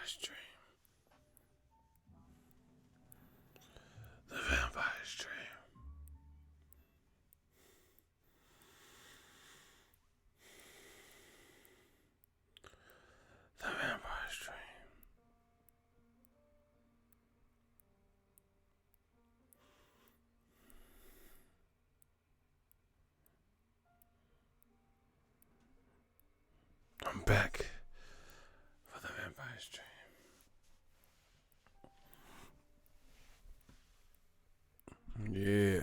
vampire's dream. The vampire's dream. The vampire's dream. I'm back for the vampire's dream. Yeah.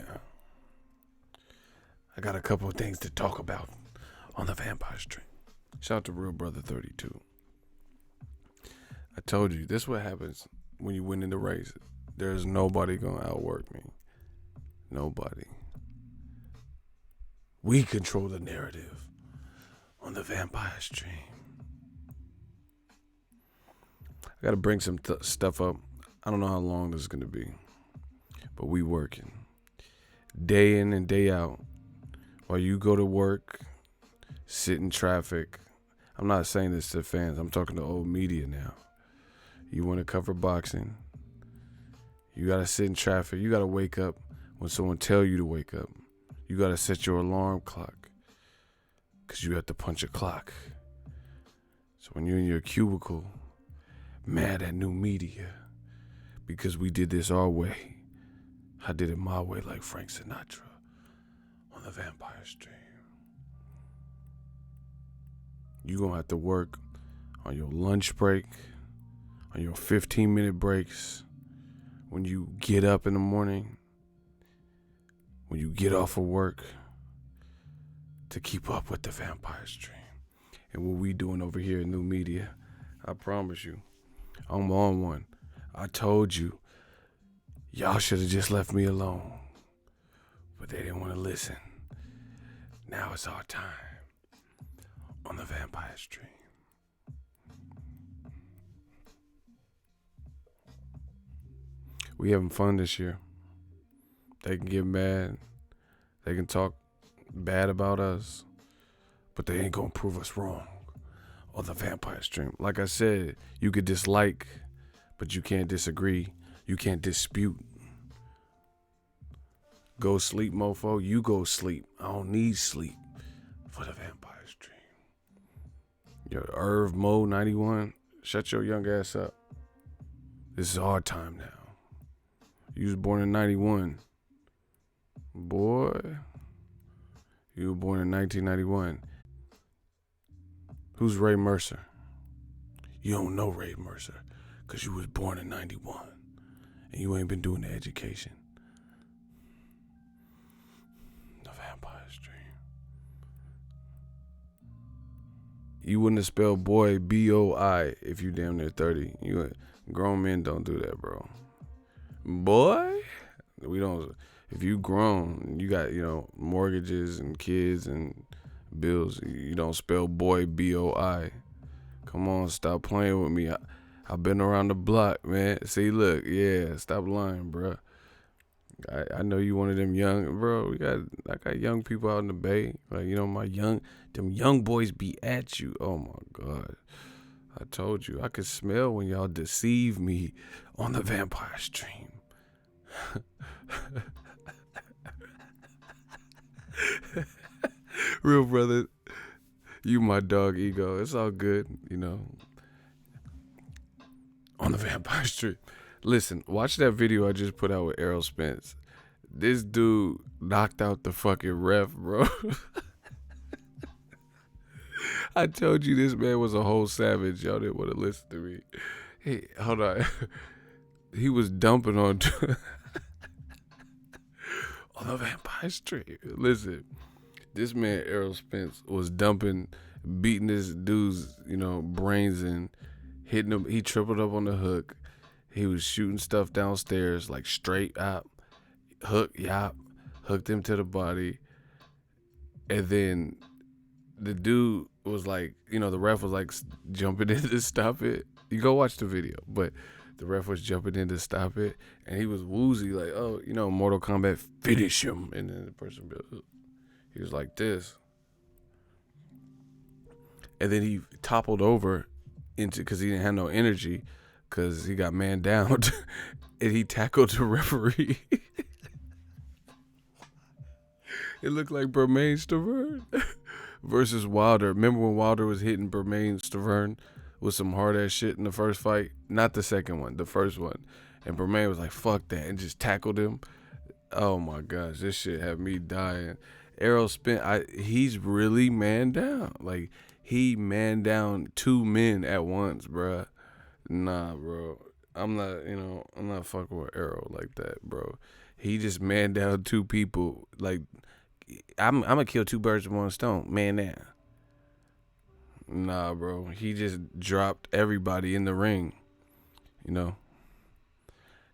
I got a couple of things to talk about on the vampire's dream. Shout out to Real Brother 32. I told you, this is what happens when you win in the race. There's nobody going to outwork me. Nobody. We control the narrative on the vampire's dream. I got to bring some stuff up. I don't know how long this is going to be, but we working day in and day out. While you go to work, sit in traffic. I'm not saying this to fans. I'm talking to old media now. You want to cover boxing. You got to sit in traffic. You got to wake up when someone tell you to wake up. You got to set your alarm clock because you have to punch a clock. So when you're in your cubicle, mad at new media because we did this our way. I did it my way like Frank Sinatra on the vampire's dream. You're going to have to work on your lunch break, on your 15-minute breaks, when you get up in the morning, when you get off of work, to keep up with the vampire's dream. And what we doing over here in new media, I promise you, I'm on one. I told you, y'all should have just left me alone. But they didn't want to listen. Now it's our time on the vampire's dream. We having fun this year. They can get mad. They can talk bad about us. But they ain't gonna prove us wrong on the vampire's dream. Like I said, you could dislike, but you can't disagree. You can't dispute. Go sleep, mofo. You go sleep. I don't need sleep for the vampire's dream. Yo, Irv Mo 91, shut your young ass up. This is our time now. You was born in 91. Boy, you were born in 1991. Who's Ray Mercer? You don't know Ray Mercer because you was born in 91 and you ain't been doing the education. The vampire's dream. You wouldn't have spelled boy B-O-I if you damn near 30. Grown men don't do that, bro. Boy, we don't. If you grown, you got, mortgages and kids and bills. You don't spell boy B-O-I. Come on, stop playing with me. I've been around the block, man. See, look, yeah, stop lying, bro. I know you one of them young, bro. I got young people out in the Bay. Like, them young boys be at you. Oh my God. I told you, I could smell when y'all deceive me on the vampire's dream. Real brother, you my dog ego. It's all good, on the vampire's dream. Listen, watch that video I just put out with Errol Spence. This dude knocked out the fucking ref, bro. I told you this man was a whole savage. Y'all didn't want to listen to me. Hey, hold on. He was dumping on the vampire's dream. Listen, this man Errol Spence was beating this dude's, brains in, hitting him. He tripled up on the hook. He was shooting stuff downstairs, like straight up, hooked him to the body. And then the dude was like, the ref was like jumping in to stop it. You go watch the video, but the ref was jumping in to stop it. And he was woozy, like, oh, Mortal Kombat, finish him. And then the person, he was like this. And then he toppled over into because he didn't have no energy because he got man down and he tackled the referee. It looked like Bermain Stavern versus Wilder. Remember when Wilder was hitting Bermain Stavern with some hard ass shit in the first fight? Not the second one, the first one. And Bermain was like, fuck that, and just tackled him. Oh my gosh, this shit had me dying. Errol Spence, he's really man down. Like, he man down 2 men at once, bruh. Nah, bro. I'm not fucking with Errol like that, bro. He just man down 2 people. Like, I'm gonna kill 2 birds with 1 stone. Man down. Nah, bro. He just dropped everybody in the ring. You know.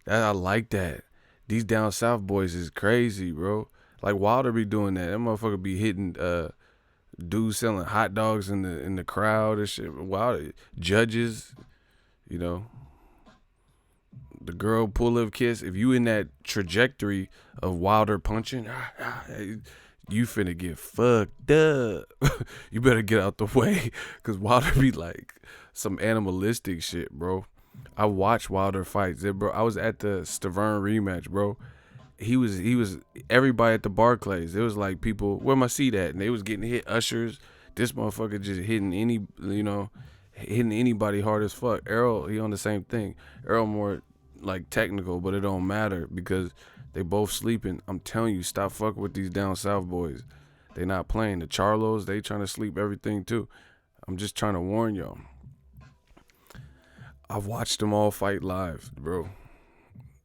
I like that. These down south boys is crazy, bro. Like Wilder be doing that. That motherfucker be hitting dudes selling hot dogs in the crowd and shit. Wilder judges, you know. The girl pull-up kiss. If you in that trajectory of Wilder punching, you finna get fucked up. You better get out the way, cause Wilder be like some animalistic shit, bro. I watched Wilder fights, bro. I was at the Stavern rematch, bro. He was everybody at the Barclays. It was like people, where my seat at? And they was getting hit, ushers. This motherfucker just hitting hitting anybody hard as fuck. Errol, he on the same thing. Errol more like technical, but it don't matter because they both sleeping. I'm telling you, stop fucking with these down south boys. They not playing. The Charlos, they trying to sleep everything too. I'm just trying to warn y'all. I've watched them all fight live, bro.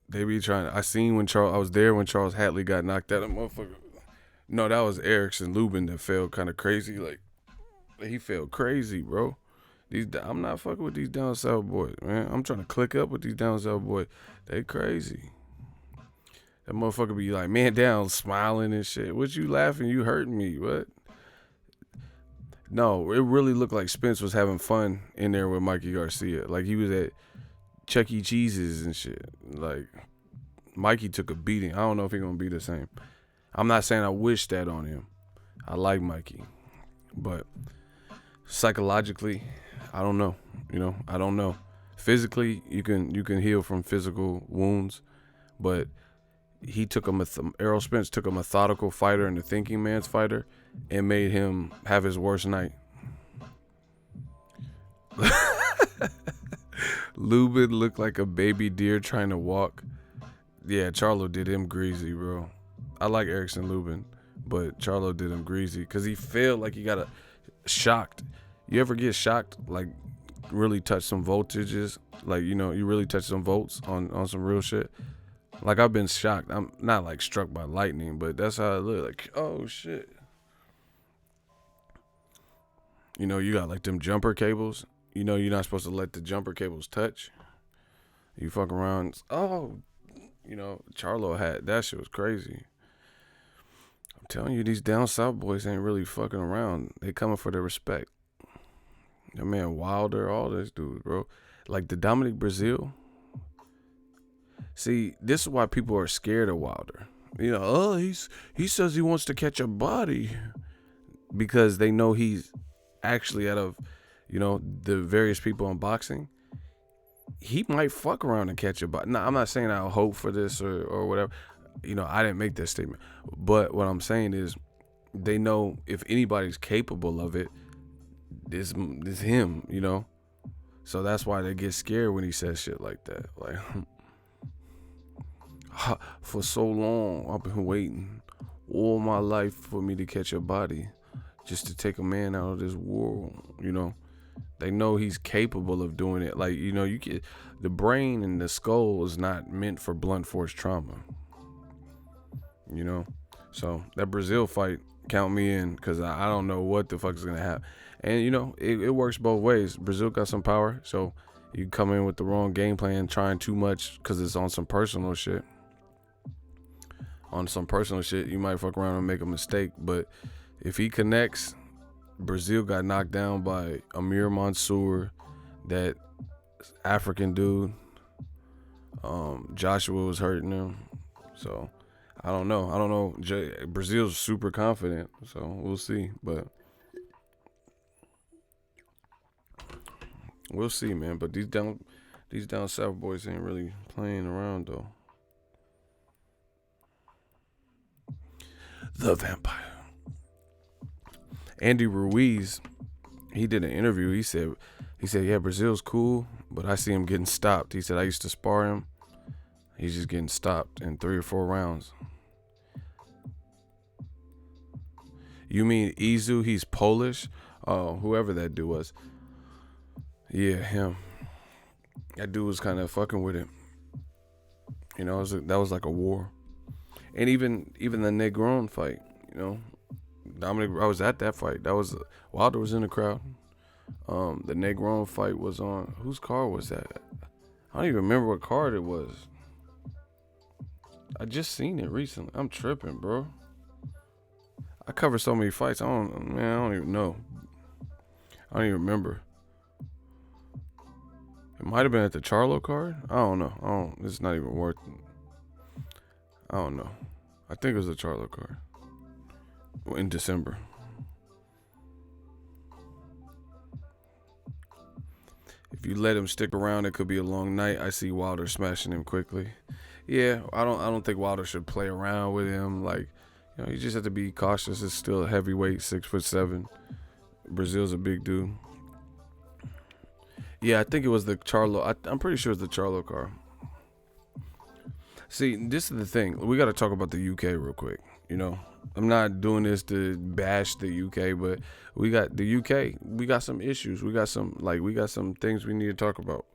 They be trying. I was there when Charles Hatley got knocked out. Motherfucker. No, that was Erickson Lubin that fell kind of crazy. Like, he fell crazy, bro. I'm not fucking with these down south boys, man. I'm trying to click up with these down south boys. They crazy. That motherfucker be like, man down, smiling and shit. What you laughing? You hurting me? What? No, it really looked like Spence was having fun in there with Mikey Garcia. Like, he was at Chuck E. Cheese's and shit. Like, Mikey took a beating. I don't know if he's going to be the same. I'm not saying I wish that on him. I like Mikey. But psychologically, I don't know. I don't know. Physically, you can heal from physical wounds. But Errol Spence took a methodical fighter and a thinking man's fighter and made him have his worst night. Lubin looked like a baby deer trying to walk. Yeah, Charlo did him greasy, bro. I like Erickson Lubin, but Charlo did him greasy because he felt like he got shocked. You ever get shocked, like really touch some voltages? Like, you really touch some volts on some real shit? Like, I've been shocked. I'm not like struck by lightning, but that's how it look. Like, oh shit. You got like them jumper cables. You're not supposed to let the jumper cables touch. You fuck around. Oh, Charlo had that shit was crazy. I'm telling you, these down south boys ain't really fucking around. They coming for their respect. That man Wilder, all this dudes, bro. Like the Dominic Brazil. See, this is why people are scared of Wilder. He says he wants to catch a body because they know he's actually out of, the various people in boxing. He might fuck around and catch a body. Now, I'm not saying I'll hope for this or whatever. I didn't make that statement. But what I'm saying is they know if anybody's capable of it, it's him, So that's why they get scared when he says shit like that. Like, for so long, I've been waiting all my life for me to catch a body just to take a man out of this world, They know he's capable of doing it. Like, the brain and the skull is not meant for blunt force trauma, So that Brazil fight, count me in, because I don't know what the fuck is going to happen. And, it works both ways. Brazil got some power, so you come in with the wrong game plan, trying too much because it's on some personal shit. You might fuck around and make a mistake. But if he connects, Brazil got knocked down by Amir Mansour, that African dude. Joshua was hurting him. So, I don't know. Brazil's super confident, so we'll see. But We'll see, man. But these down south boys ain't really playing around though. The Vampire. Andy Ruiz, he did an interview. He said, yeah, Brazil's cool, but I see him getting stopped. He said, I used to spar him. He's just getting stopped in 3 or 4 rounds. You mean Izu? He's Polish? Oh, whoever that dude was. Yeah, him. That dude was kind of fucking with it. You know, that was like a war. And even the Negron fight, you know, Dominic, I was at that fight. That was Wilder was in the crowd. The Negron fight was on. Whose card was that? I don't even remember what card it was. I just seen it recently. I'm tripping, bro. I cover so many fights. I don't even know. I don't even remember. It might have been at the Charlo card. I don't know. It's not even worth it. I don't know. I think it was the Charlo card. In December. If you let him stick around, it could be a long night. I see Wilder smashing him quickly. Yeah, I don't think Wilder should play around with him. Like, you know, you just have to be cautious. It's still a heavyweight, 6'7". Brazil's a big dude. Yeah, I think it was the Charlo. I'm pretty sure it's the Charlo card. See, this is the thing. We got to talk about the UK real quick. You know, I'm not doing this to bash the UK, but we got the UK. We got some issues. We got some things we need to talk about.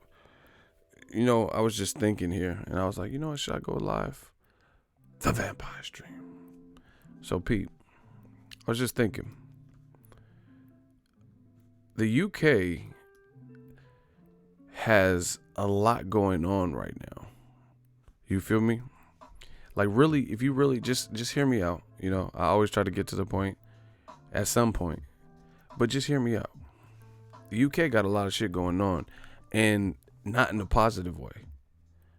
You know, I was just thinking here, and I was like, you know what, should I go live? The Vampire Stream. So, Pete, I was just thinking. The UK has a lot going on right now. You feel me? Like, really, if you really just hear me out. You know, I always try to get to the point at some point, but just hear me out. The UK got a lot of shit going on, and not in a positive way.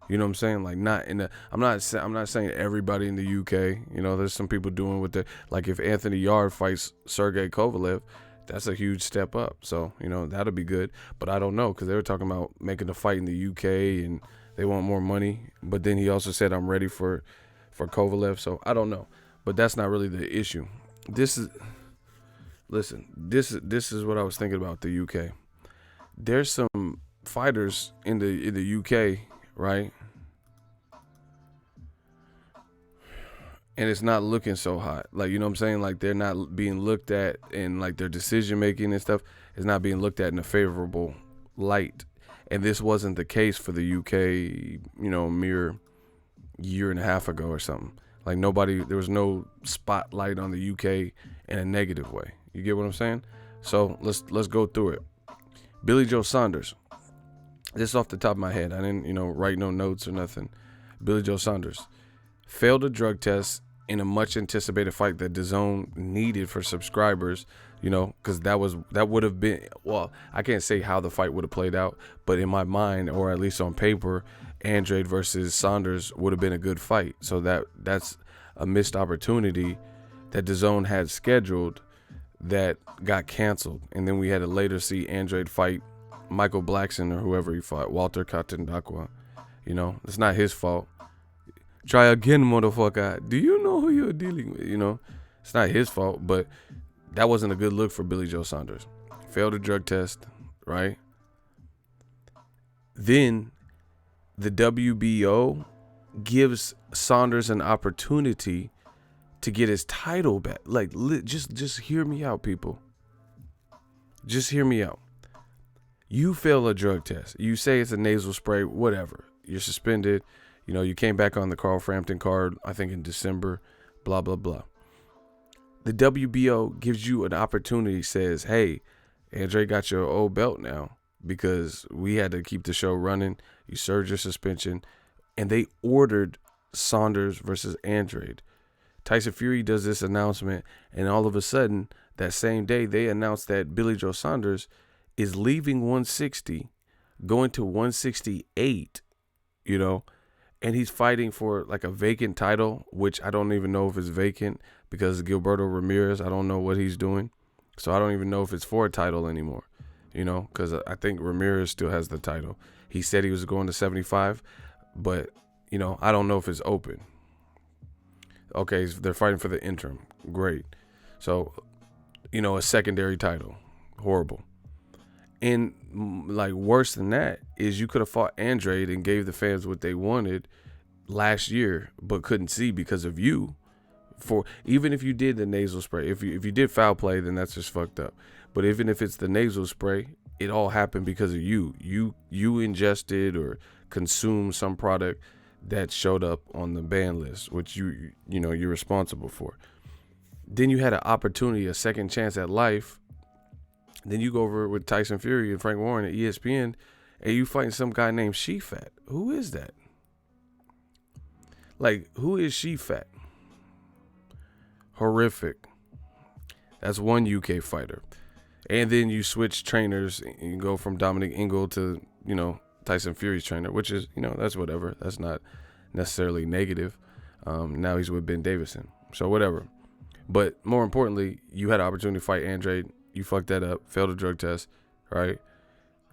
You know what I'm saying? Like, not in a. I'm not saying everybody in the UK. You know, there's some people doing what they like. If Anthony Yarde fights Sergey Kovalev, that's a huge step up. So, you know, that'll be good. But I don't know, because they were talking about making a fight in the UK and they want more money. But then he also said, I'm ready for Kovalev. So I don't know. But that's not really the issue. This is what I was thinking about the UK. There's some fighters in the UK, right? And it's not looking so hot. Like, you know what I'm saying? Like, they're not being looked at, and like their decision making and stuff is not being looked at in a favorable light. And this wasn't the case for the UK, you know, mere year and a half ago or something. Like, there was no spotlight on the UK in a negative way. You get what I'm saying? So let's go through it. Billy Joe Saunders. This is off the top of my head. I didn't, you know, write no notes or nothing. Billy Joe Saunders failed a drug test in a much anticipated fight that DAZN needed for subscribers, you know, because that would have been, well, I can't say how the fight would have played out, but in my mind, or at least on paper, Andrade versus Saunders would have been a good fight. So that's a missed opportunity that DAZN had scheduled that got canceled. And then we had to later see Andrade fight Michael Blackson or whoever he fought, Walter Katendakwa. You know, it's not his fault. Try again, motherfucker. Do you know who you're dealing with? You know, it's not his fault, but that wasn't a good look for Billy Joe Saunders. Failed a drug test, right? Then the WBO gives Saunders an opportunity to get his title back. Like, just hear me out, people. Just hear me out. You fail a drug test. You say it's a nasal spray, whatever. You're suspended. You know, you came back on the Carl Frampton card, I think in December, blah, blah, blah. The WBO gives you an opportunity, says, hey, Andre got your old belt now because we had to keep the show running. You served your suspension. And they ordered Saunders versus Andrade. Tyson Fury does this announcement, and all of a sudden, that same day, they announced that Billy Joe Saunders is leaving 160, going to 168, you know, and he's fighting for like a vacant title, which I don't even know if it's vacant because Gilberto Ramirez, I don't know what he's doing. So I don't even know if it's for a title anymore. because I think Ramirez still has the title. He said he was going to 75, but, I don't know if it's open. Okay, they're fighting for the interim. Great. So, a secondary title. Horrible. And, worse than that is you could have fought Andrade and gave the fans what they wanted last year, but couldn't see because of you. Even if you did the nasal spray, if you did foul play, then that's just fucked up. But even if it's the nasal spray, it all happened because of you. You ingested or consumed some product that showed up on the ban list, which you're responsible for. Then you had an opportunity, a second chance at life. Then you go over with Tyson Fury and Frank Warren at ESPN, and you fighting some guy named She-Fat. Who is that? Who is She-Fat? Horrific. That's one UK fighter. And then you switch trainers and you go from Dominic Ingle to, Tyson Fury's trainer, which is, that's whatever. That's not necessarily negative. Now he's with Ben Davison. So whatever. But more importantly, you had an opportunity to fight Andrade. You fucked that up, failed a drug test, right?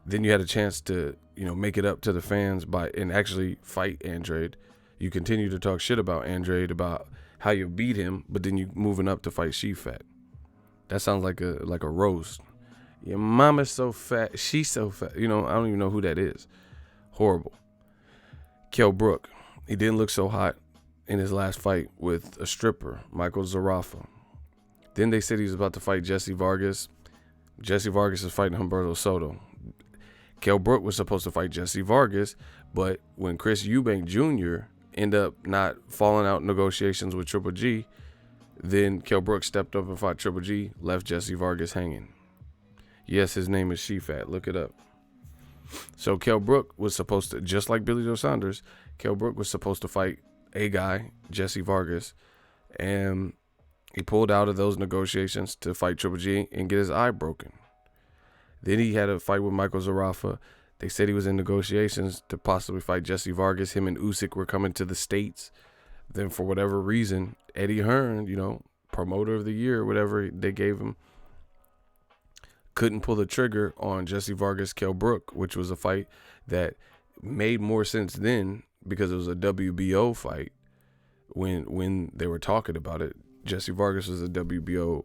Then you had a chance to, make it up to the fans and actually fight Andrade. You continue to talk shit about Andrade, about how you beat him, but then you moving up to fight She-Fat. That sounds like a roast. Your mama's so fat, she's so fat. I don't even know who that is. Horrible. Kell Brook, he didn't look so hot in his last fight with a stripper, Michael Zarafa. Then they said he was about to fight Jesse Vargas. Jesse Vargas is fighting Humberto Soto. Kell Brook was supposed to fight Jesse Vargas, but when Chris Eubank Jr. ended up not falling out negotiations with Triple G, then Kell Brook stepped up and fought Triple G, left Jesse Vargas hanging. Yes, his name is She-Fat. Look it up. So Kell Brook was supposed to, just like Billy Joe Saunders, Kell Brook was supposed to fight a guy, Jesse Vargas, and he pulled out of those negotiations to fight Triple G and get his eye broken. Then he had a fight with Michael Zarafa. They said he was in negotiations to possibly fight Jesse Vargas. Him and Usyk were coming to the States. Then for whatever reason, Eddie Hearn, promoter of the year, whatever they gave him, couldn't pull the trigger on Jesse Vargas Kell Brook, which was a fight that made more sense then because it was a WBO fight when they were talking about it. Jesse Vargas was a WBO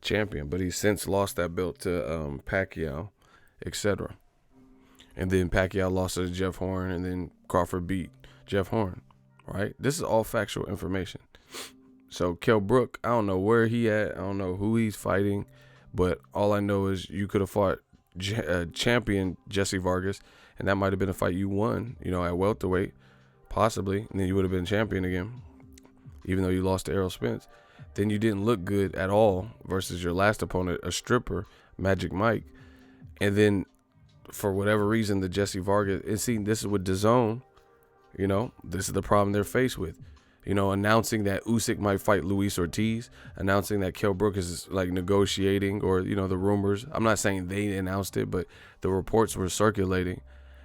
champion, but he's since lost that belt to Pacquiao, etc. And then Pacquiao lost to Jeff Horn, and then Crawford beat Jeff Horn, right? This is all factual information. So Kell Brook, I don't know where he at. I don't know who he's fighting, but all I know is you could have fought champion Jesse Vargas, and that might have been a fight you won, at welterweight, possibly, and then you would have been champion again, even though you lost to Errol Spence. Then you didn't look good at all versus your last opponent, a stripper, Magic Mike. And then for whatever reason, the Jesse Vargas, and see, this is with DAZN, this is the problem they're faced with. Announcing that Usyk might fight Luis Ortiz, announcing that Kell Brook is negotiating, or, the rumors. I'm not saying they announced it, but the reports were circulating.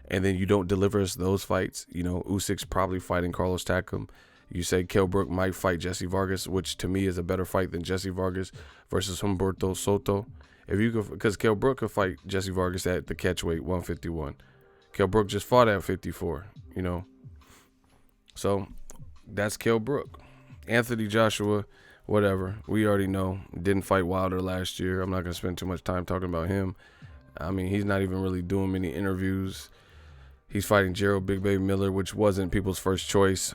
And then you don't deliver us those fights. Usyk's probably fighting Carlos Takam. You say Kell Brook might fight Jesse Vargas, which to me is a better fight than Jesse Vargas versus Humberto Soto. Because Kell Brook could fight Jesse Vargas at the catchweight 151. Kell Brook just fought at 54, So that's Kell Brook. Anthony Joshua, whatever. We already know. Didn't fight Wilder last year. I'm not going to spend too much time talking about him. I mean, he's not even really doing many interviews. He's fighting Gerald Big Baby Miller, which wasn't people's first choice.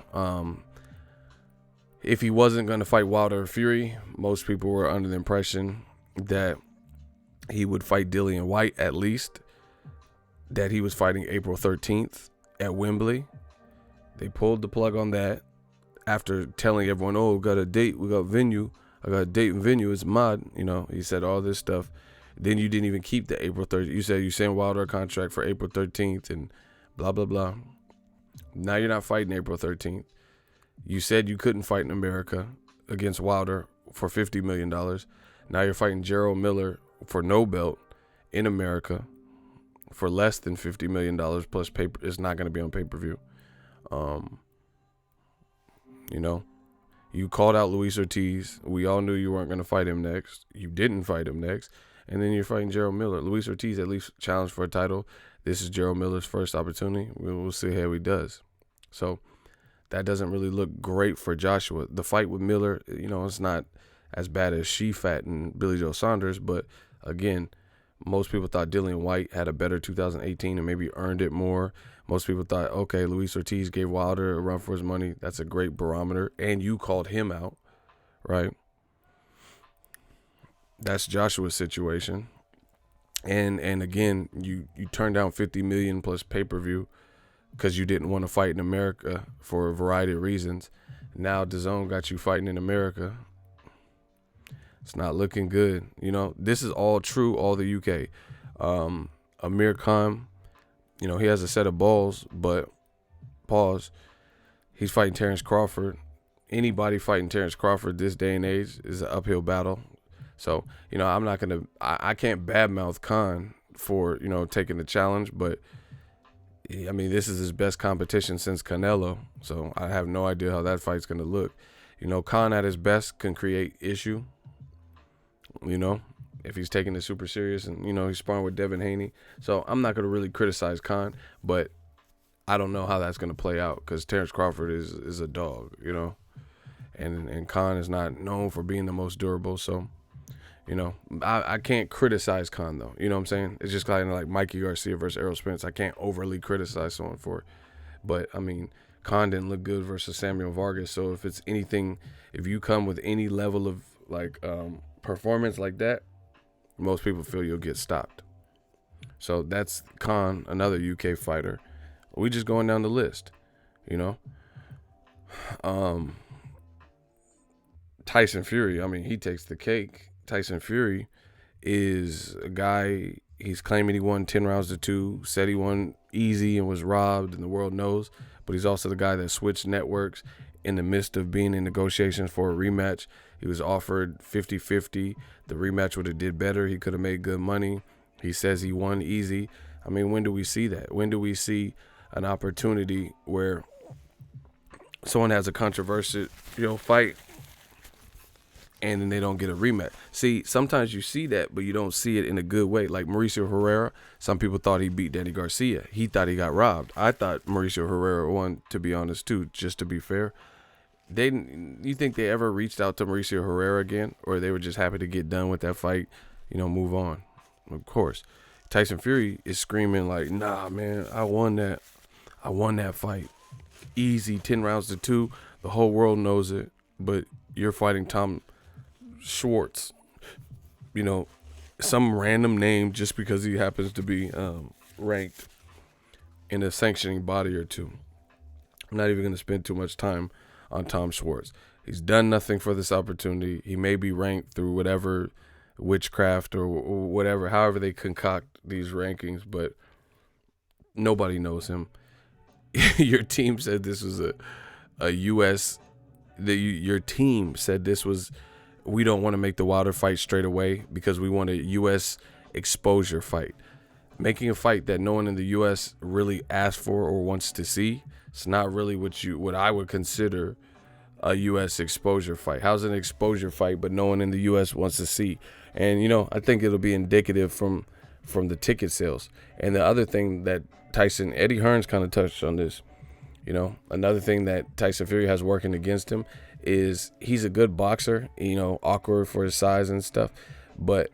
If he wasn't going to fight Wilder or Fury, most people were under the impression that he would fight Dillian White at least, that he was fighting April 13th at Wembley. They pulled the plug on that after telling everyone, we got a date, we got venue. I got a date and venue, it's mad. He said all this stuff. Then you didn't even keep the April 13th. You said you sent Wilder a contract for April 13th and blah, blah, blah. Now you're not fighting April 13th. You said you couldn't fight in America against Wilder for $50 million. Now you're fighting Gerald Miller for no belt in America for less than $50 million plus paper. It's not going to be on pay-per-view. You called out Luis Ortiz. We all knew you weren't going to fight him next. You didn't fight him next. and then you're fighting Gerald Miller. Luis Ortiz at least challenged for a title. This is Gerald Miller's first opportunity. We'll see how he does. So that doesn't really look great for Joshua. The fight with Miller, it's not as bad as Shafat and Billy Joe Saunders, but again, most people thought Dillian White had a better 2018 and maybe earned it more. Most people thought, okay, Luis Ortiz gave Wilder a run for his money. That's a great barometer. And you called him out, right? That's Joshua's situation. And again, you turned down $50 million plus pay-per-view because you didn't want to fight in America for a variety of reasons. Now DAZN got you fighting in America. It's not looking good. This is all true, all the UK. Amir Khan, he has a set of balls, but pause. He's fighting Terrence Crawford. Anybody fighting Terrence Crawford this day and age is an uphill battle. So, I'm not going to, I can't badmouth Khan for, taking the challenge, but this is his best competition since Canelo. So I have no idea how that fight's going to look. Khan at his best can create issue, if he's taking it super serious and, he's sparring with Devin Haney. So I'm not going to really criticize Khan, but I don't know how that's going to play out because Terrence Crawford is a dog, and Khan is not known for being the most durable. So, I can't criticize Khan, though. You know what I'm saying? It's just kind of like Mikey Garcia versus Errol Spence. I can't overly criticize someone for it. But, Khan didn't look good versus Samuel Vargas. So if it's anything, if you come with any level of, performance like that, most people feel you'll get stopped. So that's Khan, another UK fighter. We just going down the list, Tyson Fury, he takes the cake. Tyson Fury is a guy, he's claiming he won 10 rounds to 2, said he won easy and was robbed and the world knows, but he's also the guy that switched networks in the midst of being in negotiations for a rematch. He was offered 50-50. The rematch would have did better. He could have made good money. He says he won easy. When do we see that? When do we see an opportunity where someone has a controversial, fight and then they don't get a rematch? See, sometimes you see that, but you don't see it in a good way. Like Mauricio Herrera, some people thought he beat Danny Garcia. He thought he got robbed. I thought Mauricio Herrera won, to be honest, too, just to be fair. You think they ever reached out to Mauricio Herrera again, or they were just happy to get done with that fight, move on? Of course. Tyson Fury is screaming like, nah, man, I won that fight. Easy, 10 rounds to 2. The whole world knows it, but you're fighting Tom Schwartz, some random name just because he happens to be ranked in a sanctioning body or two. I'm not even going to spend too much time on Tom Schwartz. He's done nothing for this opportunity. He may be ranked through whatever witchcraft or whatever, however they concoct these rankings, but nobody knows him. Your team said this was a U.S. Your team said this was, we don't want to make the Wilder fight straight away because we want a U.S. exposure fight. Making a fight that no one in the U.S. really asked for or wants to see, it's not really what I would consider a U.S. exposure fight. How's an exposure fight but no one in the U.S. wants to see? And, I think it'll be indicative from the ticket sales. And the other thing that Eddie Hearns kind of touched on this, another thing that Tyson Fury has working against him is he's a good boxer, awkward for his size and stuff, but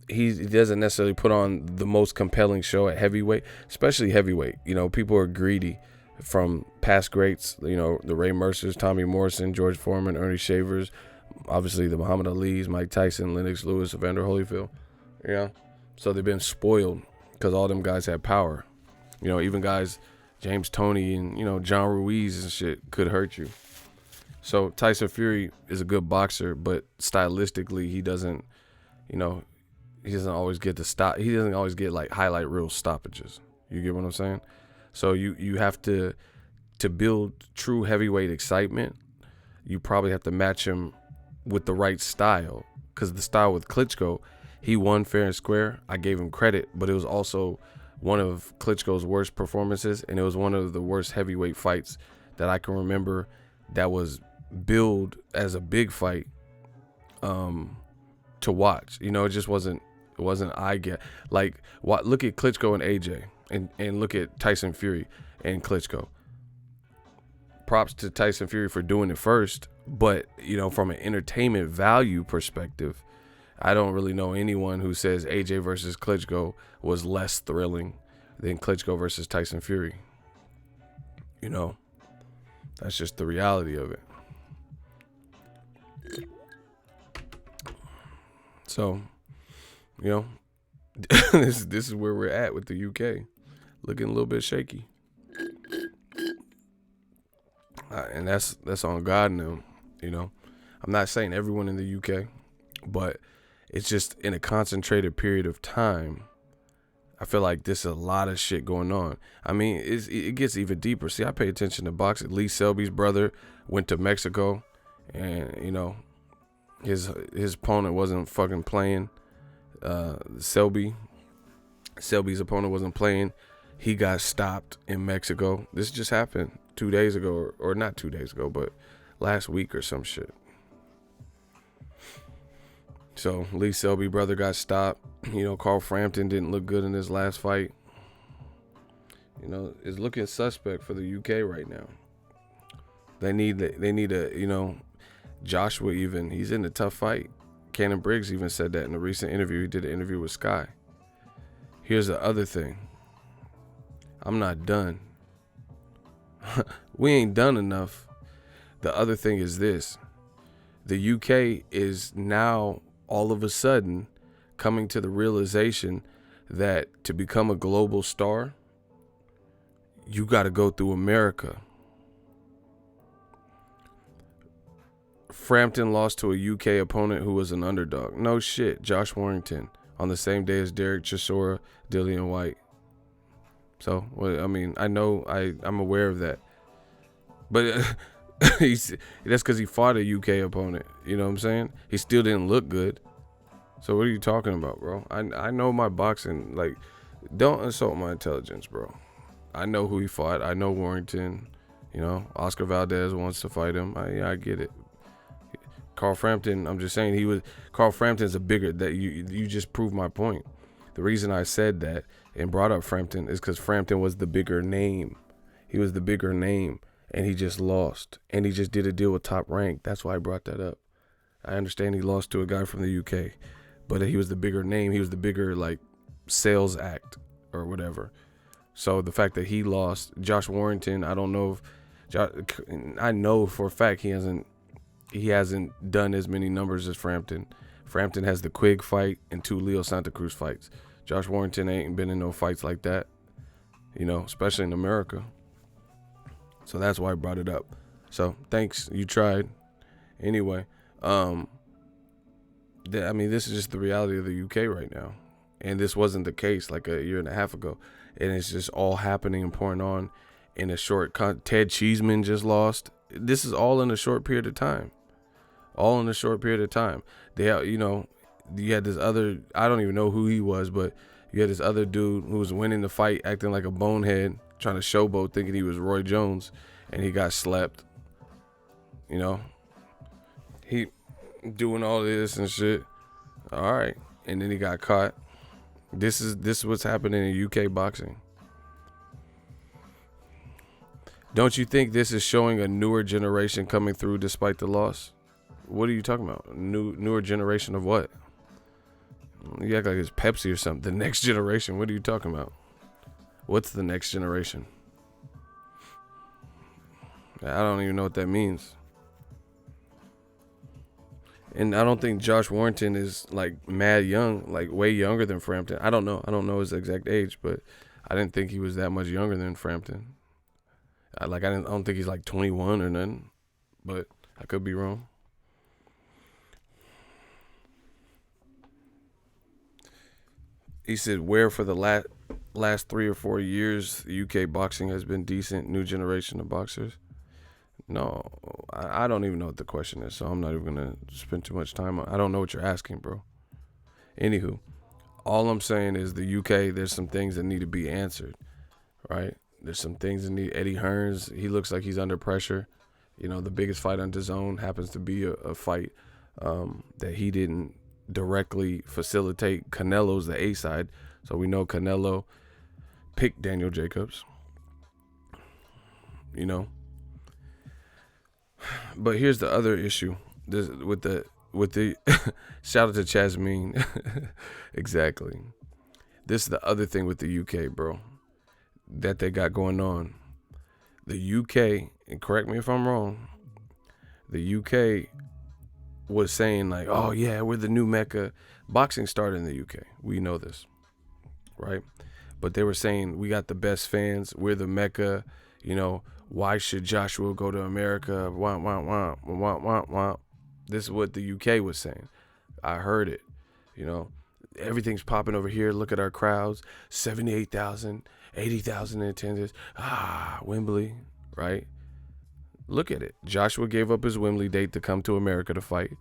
he doesn't necessarily put on the most compelling show at heavyweight, especially heavyweight. People are greedy from past greats, the Ray Mercers, Tommy Morrison, George Foreman, Ernie Shavers, obviously the Muhammad Ali's, Mike Tyson, Lennox Lewis, Evander Holyfield. So they've been spoiled because all them guys had power. Even guys, James Toney and, John Ruiz and shit could hurt you. So Tyson Fury is a good boxer, but stylistically he doesn't, he doesn't always get the stop. He doesn't always get like highlight reel stoppages. You get what I'm saying? So you have to build true heavyweight excitement. You probably have to match him with the right style, because the style with Klitschko, he won fair and square. I gave him credit, but it was also one of Klitschko's worst performances, and it was one of the worst heavyweight fights that I can remember that was billed as a big fight to watch. It just wasn't It wasn't like what? Look at Klitschko and AJ, and look at Tyson Fury and Klitschko. Props to Tyson Fury for doing it first, but from an entertainment value perspective, I don't really know anyone who says AJ versus Klitschko was less thrilling than Klitschko versus Tyson Fury. That's just the reality of it. So, this is where we're at with the UK, looking a little bit shaky, and that's on God now. I'm not saying everyone in the UK, but it's just in a concentrated period of time. I feel like there's a lot of shit going on. I mean, it gets even deeper. See, I pay attention to boxing. Lee Selby's brother went to Mexico, and his opponent wasn't fucking playing. Selby's opponent wasn't playing. He got stopped in Mexico. This just happened 2 days ago, or not 2 days ago, but last week or some shit. So Lee Selby brother got stopped. Carl Frampton didn't look good in his last fight. It's looking suspect for the UK right now. They need a Joshua even. He's in a tough fight. Cannon Briggs even said that in a recent interview. He did an interview with Sky. Here's the other thing. I'm not done. We ain't done enough. The other thing is this. The UK is now all of a sudden coming to the realization that to become a global star, you got to go through America. Frampton lost to a UK opponent who was an underdog. No shit. Josh Warrington on the same day as Derek Chisora, Dillian White. So, I know I'm aware of that. But that's because he fought a UK opponent. You know what I'm saying? He still didn't look good. So what are you talking about, bro? I know my boxing. Like, don't insult my intelligence, bro. I know who he fought. I know Warrington. Oscar Valdez wants to fight him. I get it. Carl Frampton, I'm just saying Carl Frampton's a bigger, that you just proved my point. The reason I said that and brought up Frampton is because Frampton was the bigger name. He was the bigger name, and he just lost. And he just did a deal with Top Rank. That's why I brought that up. I understand he lost to a guy from the UK, but he was the bigger name. He was the bigger, sales act or whatever. So the fact that he lost, Josh Warrington, I don't know I know for a fact he hasn't done as many numbers as Frampton. Frampton has the Quigg fight and 2 Leo Santa Cruz fights. Josh Warrington ain't been in no fights like that, especially in America. So that's why I brought it up. So thanks, you tried. Anyway, this is just the reality of the UK right now. And this wasn't the case like a year and a half ago. And it's just all happening and pouring on in a short Ted Cheeseman just lost. This is all in a short period of time. All in a short period of time. You had this other, I don't even know who he was, but you had this other dude who was winning the fight, acting like a bonehead, trying to showboat, thinking he was Roy Jones, and he got slept. He doing all this and shit. All right. And then he got caught. This is what's happening in UK boxing. Don't you think this is showing a newer generation coming through despite the loss? What are you talking about? Newer generation of what? You act like it's Pepsi or something. The next generation. What are you talking about? What's the next generation? I don't even know what that means. And I don't think Josh Warrington is mad young, way younger than Frampton. I don't know. I don't know his exact age, but I didn't think he was that much younger than Frampton. I don't think he's 21 or nothing, but I could be wrong. He said, where for the last 3 or 4 years, UK boxing has been decent, new generation of boxers. No, I don't even know what the question is, so I'm not even going to spend too much time on it. I don't know what you're asking, bro. Anywho, all I'm saying is the UK, there's some things that need to be answered, right? There's some things that need. Eddie Hearns, he looks like he's under pressure. The biggest fight on DAZN happens to be a fight that he didn't directly facilitate Canelo's the A side. So we know Canelo picked Daniel Jacobs, you know. But here's the other issue. This with the shout out to Jasmine. Exactly. This is the other thing with the UK, bro, that they got going on. The UK, and correct me if I'm wrong, the UK was saying like, oh yeah, we're the new Mecca. Boxing started in the UK. We know this, right? But they were saying we got the best fans. We're the Mecca. You know, why should Joshua go to America? Wah, wah, wah, wah, wah, wah. This is what the UK was saying. I heard it. You know, everything's popping over here. Look at our crowds. 78,000, 80,000 in attendance. Wembley, right? Look at it. Joshua gave up his Wembley date to come to America to fight.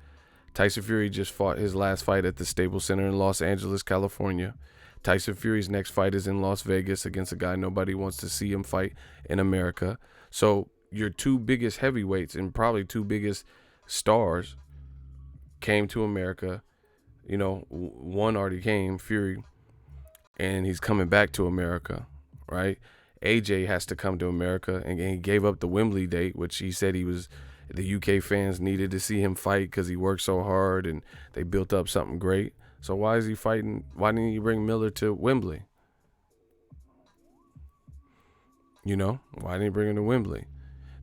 Tyson Fury just fought his last fight at the Staples Center in Los Angeles, California. Tyson Fury's next fight is in Las Vegas against a guy nobody wants to see him fight in America. So your two biggest heavyweights and probably two biggest stars came to America. You know, one already came, Fury, and he's coming back to America, right? AJ has to come to America, and he gave up the Wembley date, which he said the UK fans needed to see him fight because he worked so hard and they built up something great. So why is he fighting? Why didn't he bring Miller to Wembley? You know, why didn't he bring him to Wembley?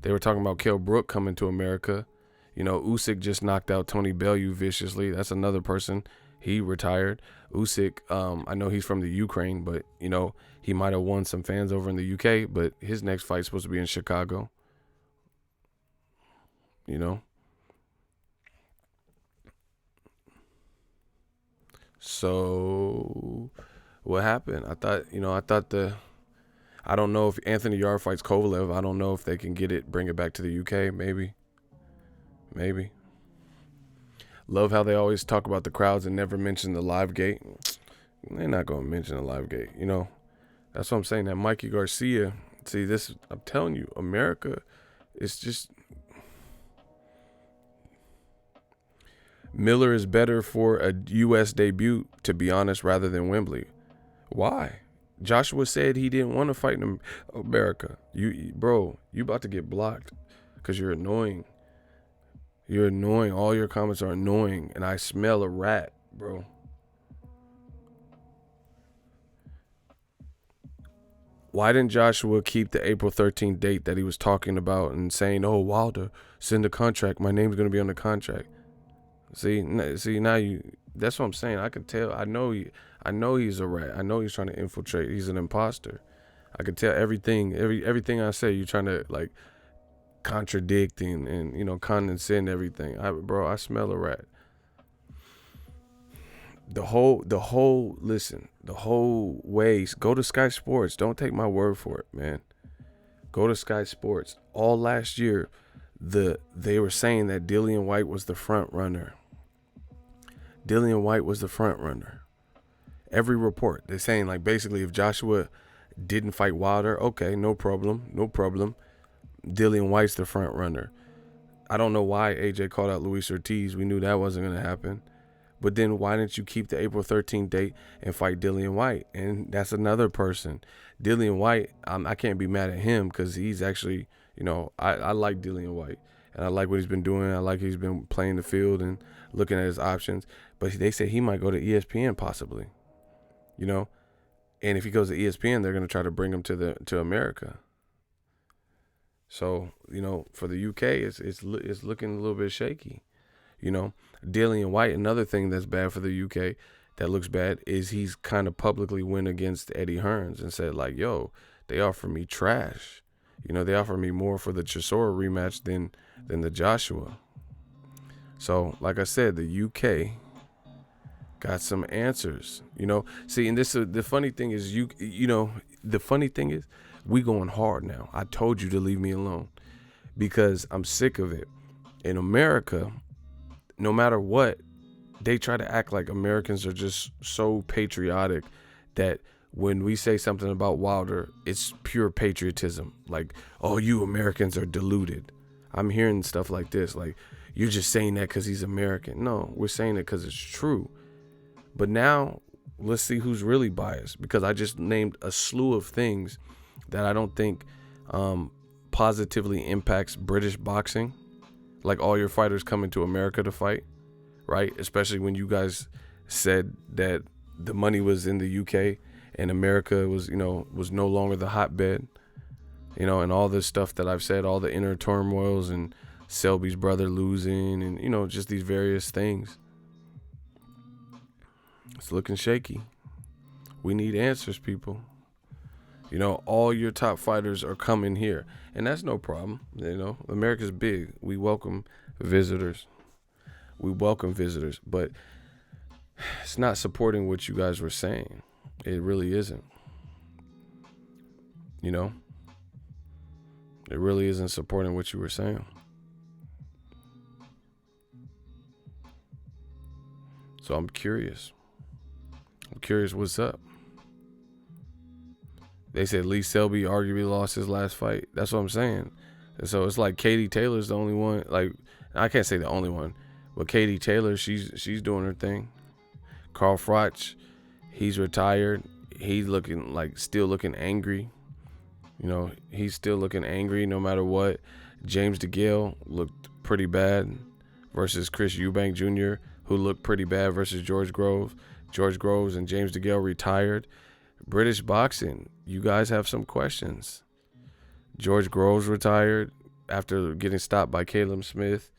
They were talking about Kell Brook coming to America. You know, Usyk just knocked out Tony Bellew viciously. That's another person. He retired. Usyk, I know he's from the Ukraine, but, you know, he might have won some fans over in the UK, but his next fight's supposed to be in Chicago. You know? So what happened? I don't know if Anthony Yarde fights Kovalev. I don't know if they can bring it back to the UK. Maybe. Love how they always talk about the crowds and never mention the live gate. They're not going to mention the live gate, you know. That's what I'm saying. That Mikey Garcia, see this, I'm telling you, America is just, Miller is better for a U.S. debut, to be honest, rather than Wembley. Why? Joshua said he didn't want to fight in America. You about to get blocked because you're annoying. You're annoying. All your comments are annoying, and I smell a rat, bro. Why didn't Joshua keep the April 13th date that he was talking about and saying, oh, Wilder, send a contract. My name's going to be on the contract. See, now that's what I'm saying. I can tell. I know he's a rat. I know he's trying to infiltrate. He's an imposter. I can tell everything I say, you're trying to, like, contradict and you know, condescend everything. I smell a rat. The whole way, go to Sky Sports. Don't take my word for it, man. Go to Sky Sports. All last year, they were saying that Dillian White was the front runner. Every report, they're saying, like, basically if Joshua didn't fight Wilder, okay, no problem. Dillian White's the front runner. I don't know why AJ called out Luis Ortiz. We knew that wasn't going to happen. But then why didn't you keep the April 13th date and fight Dillian White? And that's another person. Dillian White, I can't be mad at him because he's actually, you know, I like Dillian White. And I like what he's been doing. I like he's been playing the field and looking at his options. But they say he might go to ESPN possibly, you know. And if he goes to ESPN, they're going to try to bring him to America. So, you know, for the UK, it's looking a little bit shaky. You know, Dillian White, another thing that's bad for the UK that looks bad is he's kind of publicly went against Eddie Hearns and said, like, yo, they offer me trash. You know, they offer me more for the Chisora rematch than the Joshua. So, like I said, the UK got some answers, you know. See, and the funny thing is, we going hard now. I told you to leave me alone because I'm sick of it. In America, no matter what, they try to act like Americans are just so patriotic that when we say something about Wilder, it's pure patriotism. Like, oh, you Americans are deluded. I'm hearing stuff like this. Like, you're just saying that because he's American. No, we're saying it because it's true. But now let's see who's really biased, because I just named a slew of things that I don't think positively impacts British boxing. Like all your fighters coming to America to fight, right? Especially when you guys said that the money was in the UK and America was, was no longer the hotbed, and all this stuff that I've said, all the inner turmoils and Selby's brother losing and, just these various things. It's looking shaky. We need answers, people. All your top fighters are coming here, and that's no problem. America's big. We welcome visitors. But it's not supporting what you guys were saying. It really isn't. It really isn't supporting what you were saying. So I'm curious. What's up. They said Lee Selby arguably lost his last fight. That's what I'm saying. And so it's like Katie Taylor's the only one. Like, I can't say the only one, but Katie Taylor, she's doing her thing. Carl Froch, he's retired. He's still looking angry. He's still looking angry no matter what. James DeGale looked pretty bad versus Chris Eubank Jr., who looked pretty bad versus George Groves. George Groves and James DeGale retired. British boxing, you guys have some questions. George Groves retired after getting stopped by Caleb Smith.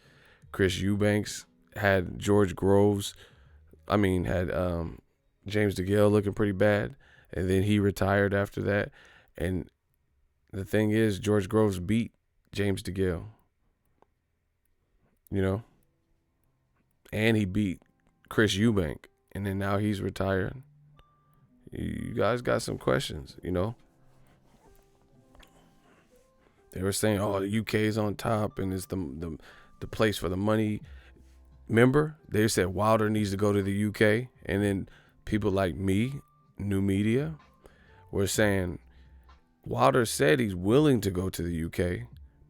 Chris Eubanks had James DeGale looking pretty bad, and then he retired after that. And the thing is, George Groves beat James DeGale, and he beat Chris Eubank, and then now he's retired. You guys got some questions, They were saying, the UK is on top and it's the place for the money. Remember, they said Wilder needs to go to the UK, and then people like me, new media, were saying Wilder said he's willing to go to the UK,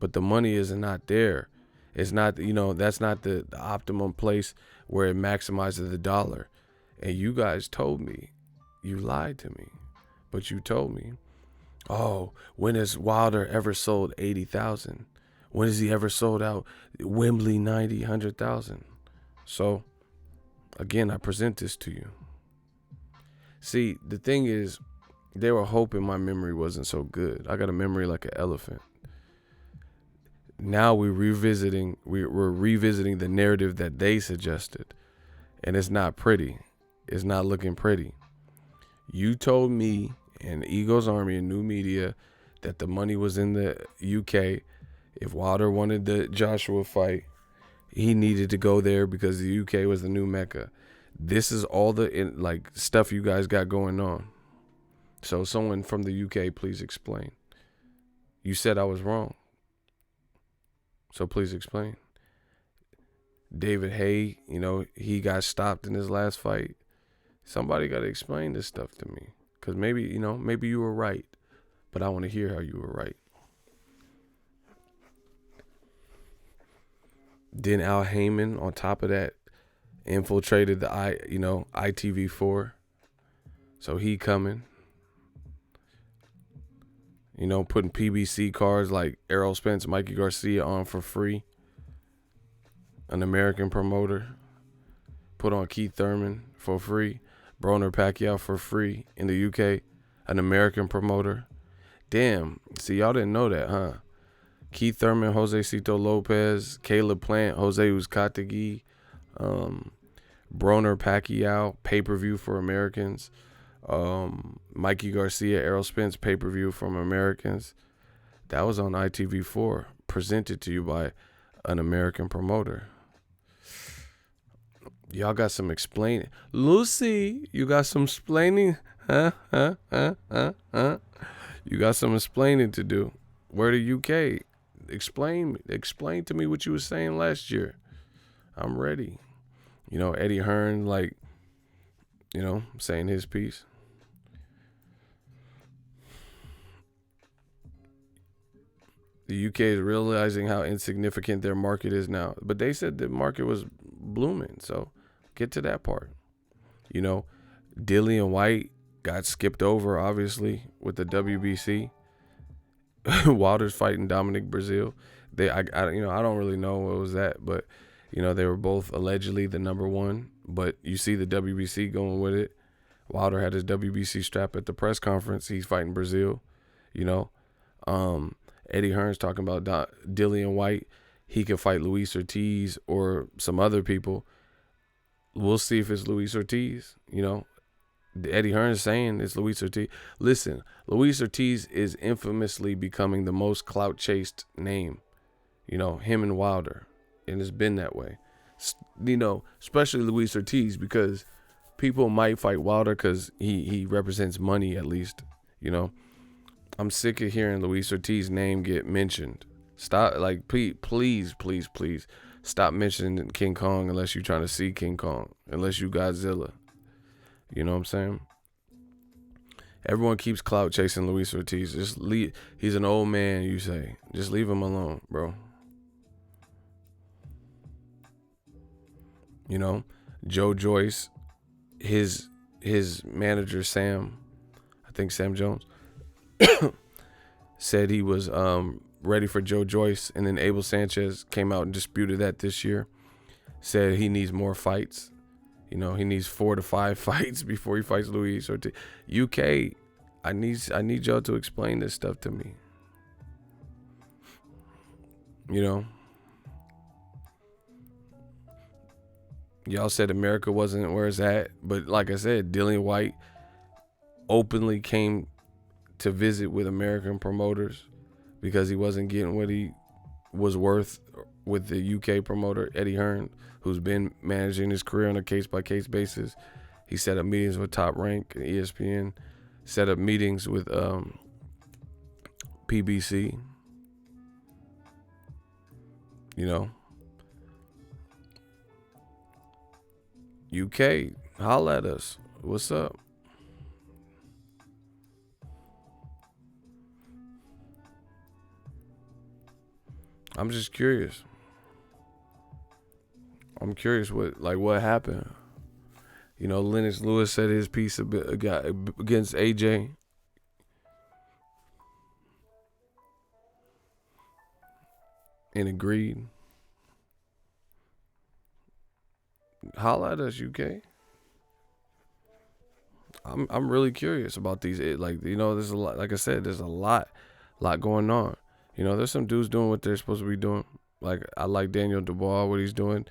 but the money is not there. It's not, that's not the optimum place where it maximizes the dollar. And you guys told me, you lied to me, but you told me, when has Wilder ever sold 80,000? When has he ever sold out Wembley 90, 100,000? So, again, I present this to you. See, the thing is, they were hoping my memory wasn't so good. I got a memory like an elephant. Now we're revisiting the narrative that they suggested, and it's not pretty. It's not looking pretty. You told me and Ego's Army and New Media that the money was in the UK. If Wilder wanted the Joshua fight, he needed to go there because the UK was the new Mecca. This is all the stuff you guys got going on. So someone from the UK, please explain. You said I was wrong. So please explain. David Haye, he got stopped in his last fight. Somebody got to explain this stuff to me. Because maybe you were right. But I want to hear how you were right. Then Al Heyman, on top of that, infiltrated the ITV4. So he coming. Putting PBC cards like Errol Spence, Mikey Garcia on for free. An American promoter. Put on Keith Thurman for free. Broner Pacquiao for free in the UK. An American promoter. Damn. See, y'all didn't know that, huh? Keith Thurman, Jose Cito Lopez, Caleb Plant, Jose Uzcategui, Broner Pacquiao, pay-per-view for Americans. Mikey Garcia, Errol Spence, pay-per-view from Americans. That was on ITV4, presented to you by an American promoter. Y'all got some explaining. Lucy, you got some explaining. You got some explaining to do. Where the UK? Explain to me what you were saying last year. I'm ready. Eddie Hearn, saying his piece. The UK is realizing how insignificant their market is now. But they said the market was blooming. So get to that part. You know, Dillian White got skipped over, obviously, with the WBC. Wilder's fighting Dominic Brazil. I don't really know what was that, but they were both allegedly the number one. But you see the WBC going with it. Wilder had his WBC strap at the press conference. He's fighting Brazil. Eddie Hearn's talking about Dillian White. He could fight Luis Ortiz or some other people. We'll see if it's Luis Ortiz. Eddie Hearn's saying it's Luis Ortiz. Listen, Luis Ortiz is infamously becoming the most clout-chased name. Him and Wilder. And it's been that way. Especially Luis Ortiz, because people might fight Wilder because he represents money, at least. I'm sick of hearing Luis Ortiz's name get mentioned. Stop, please, stop mentioning King Kong unless you're trying to see King Kong, unless you Godzilla. You know what I'm saying? Everyone keeps clout chasing Luis Ortiz. Just leave. He's an old man, you say. Just leave him alone, bro. Joe Joyce, his manager Sam Jones, said he was ready for Joe Joyce, and then Abel Sanchez came out and disputed that this year. Said he needs more fights. He needs 4 to 5 fights before he fights Luis Ortiz. UK, I need y'all to explain this stuff to me. Y'all said America wasn't where it's at, but like I said, Dillian White openly came to visit with American promoters because he wasn't getting what he was worth with the UK promoter, Eddie Hearn, who's been managing his career on a case-by-case basis. He set up meetings with Top Rank and ESPN, set up meetings with PBC. UK, holla at us. What's up? I'm just curious. I'm curious what happened. Lennox Lewis said his piece against AJ. And agreed. Holla at us, UK. I'm really curious about these. There's a lot. Like I said, there's a lot going on. There's some dudes doing what they're supposed to be doing. I like Daniel Dubois, what he's doing.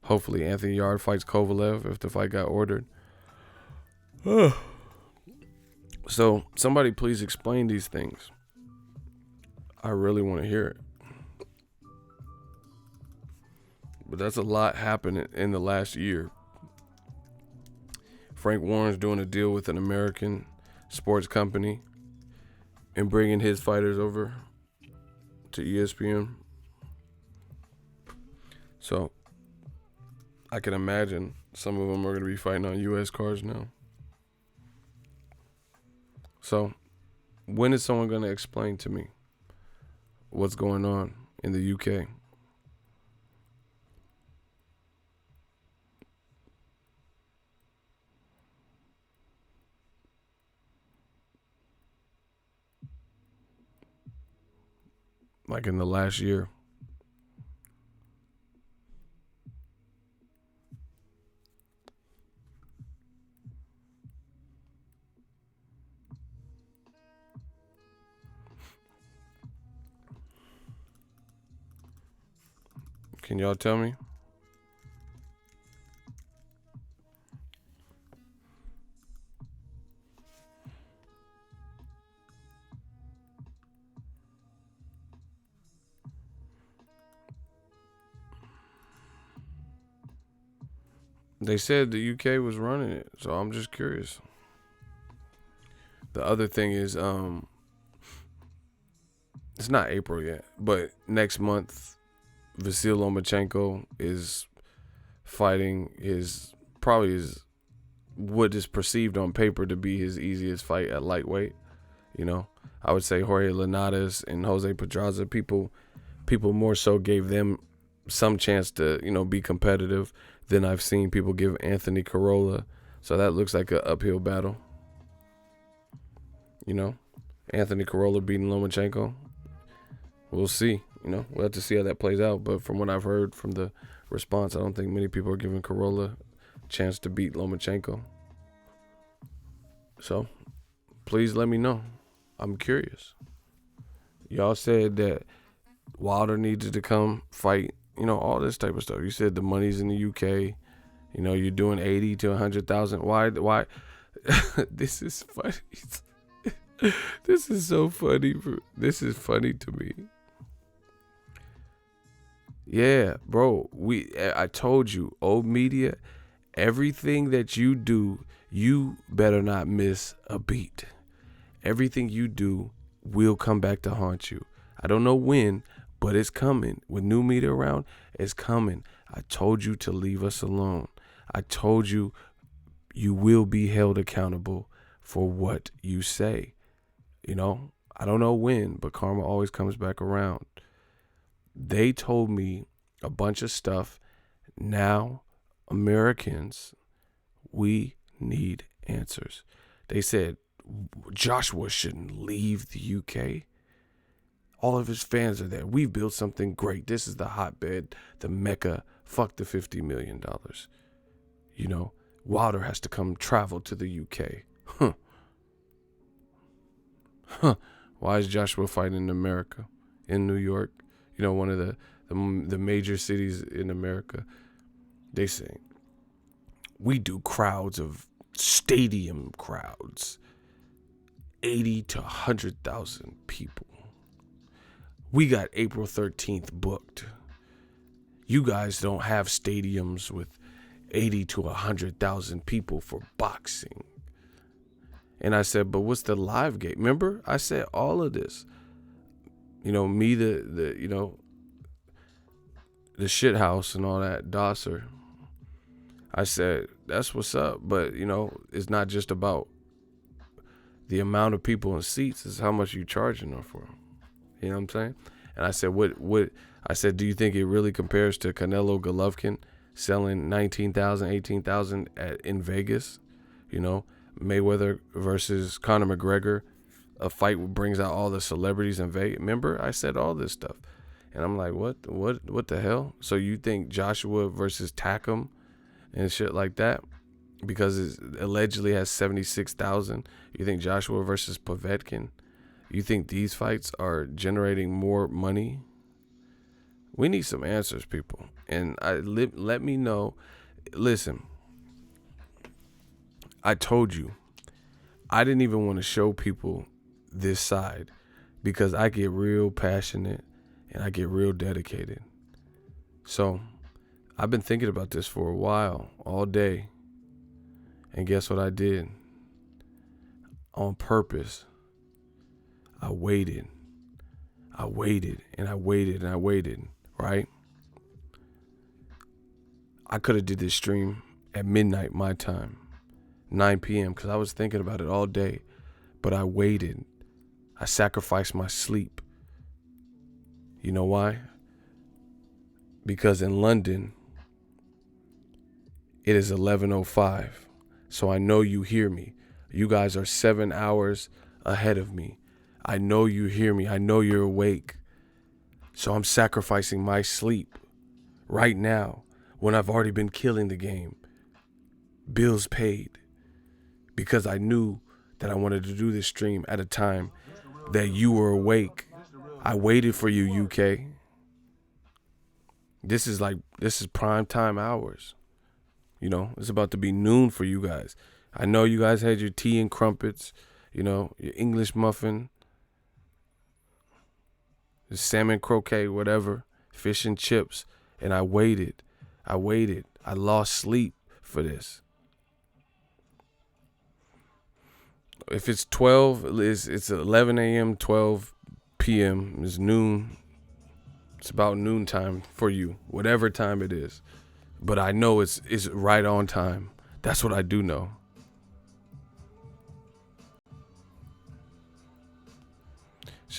Hopefully Anthony Yarde fights Kovalev if the fight got ordered. So somebody please explain these things. I really want to hear it. But that's a lot happening in the last year. Frank Warren's doing a deal with an American sports company and bringing his fighters over to ESPN. So I can imagine some of them are going to be fighting on U.S. cards now. So when is someone going to explain to me what's going on in the UK? Like in the last year. Can y'all tell me? They said the UK was running it, so I'm just curious. The other thing is, it's not April yet, but next month, Vasyl Lomachenko is fighting what is perceived on paper to be his easiest fight at lightweight. I would say Jorge Linares and Jose Pedraza, people more so gave them some chance to, be competitive than I've seen people give Anthony Corolla. So that looks like an uphill battle. Anthony Corolla beating Lomachenko. We'll see. We'll have to see how that plays out. But from what I've heard from the response, I don't think many people are giving Corolla a chance to beat Lomachenko. So please let me know. I'm curious. Y'all said that Wilder needed to come fight, all this type of stuff. You said the money's in the UK. You're doing 80 to 100,000. Why? This is funny. This is so funny. This is funny to me. Yeah, bro. I told you, old media, everything that you do, you better not miss a beat. Everything you do will come back to haunt you. I don't know when, but it's coming. With new media around, it's coming. I told you to leave us alone. I told you you will be held accountable for what you say. I don't know when, but karma always comes back around. They told me a bunch of stuff. Now, Americans, we need answers. They said Joshua shouldn't leave the UK. All of his fans are there. We've built something great. This is the hotbed, the Mecca. Fuck the $50 million. Wilder has to come travel to the UK. Why is Joshua fighting in America, in New York? One of the major cities in America. They say we do crowds of stadium crowds, 80 to 100,000 people. We got April 13th booked. You guys don't have stadiums with 80 to 100,000 people for boxing. And I said, but what's the live gate? Remember, I said all of this. Me, the shit house and all that, Dosser. I said, that's what's up. But, it's not just about the amount of people in seats. It's how much you charging them for. You know what I'm saying? And I said, I said, do you think it really compares to Canelo Golovkin selling 19,000, 18,000 in Vegas? Mayweather versus Conor McGregor, a fight brings out all the celebrities in Vegas. Remember, I said all this stuff. And I'm like, what the hell? So you think Joshua versus Takam and shit like that, because it allegedly has 76,000, you think Joshua versus Povetkin, you think these fights are generating more money? We need some answers, people. And let me know. Listen, I told you, I didn't even want to show people this side because I get real passionate and I get real dedicated. So I've been thinking about this for a while, all day. And guess what I did? On purpose, I waited. I waited and I waited and I waited, right? I could have did this stream at midnight my time, 9 p.m. because I was thinking about it all day. But I waited. I sacrificed my sleep. You know why? Because in London, it is 11:05. So I know you hear me. You guys are 7 hours ahead of me. I know you hear me. I know you're awake. So I'm sacrificing my sleep right now when I've already been killing the game. Bills paid. Because I knew that I wanted to do this stream at a time that you were awake. I waited for you, UK. This is prime time hours. It's about to be noon for you guys. I know you guys had your tea and crumpets, your English muffin, the salmon croquet, whatever, fish and chips. And I waited. I lost sleep for this. If it's 12, it's 11 a.m., 12 p.m., it's noon. It's about noon time for you, whatever time it is. But I know it's right on time. That's what I do know.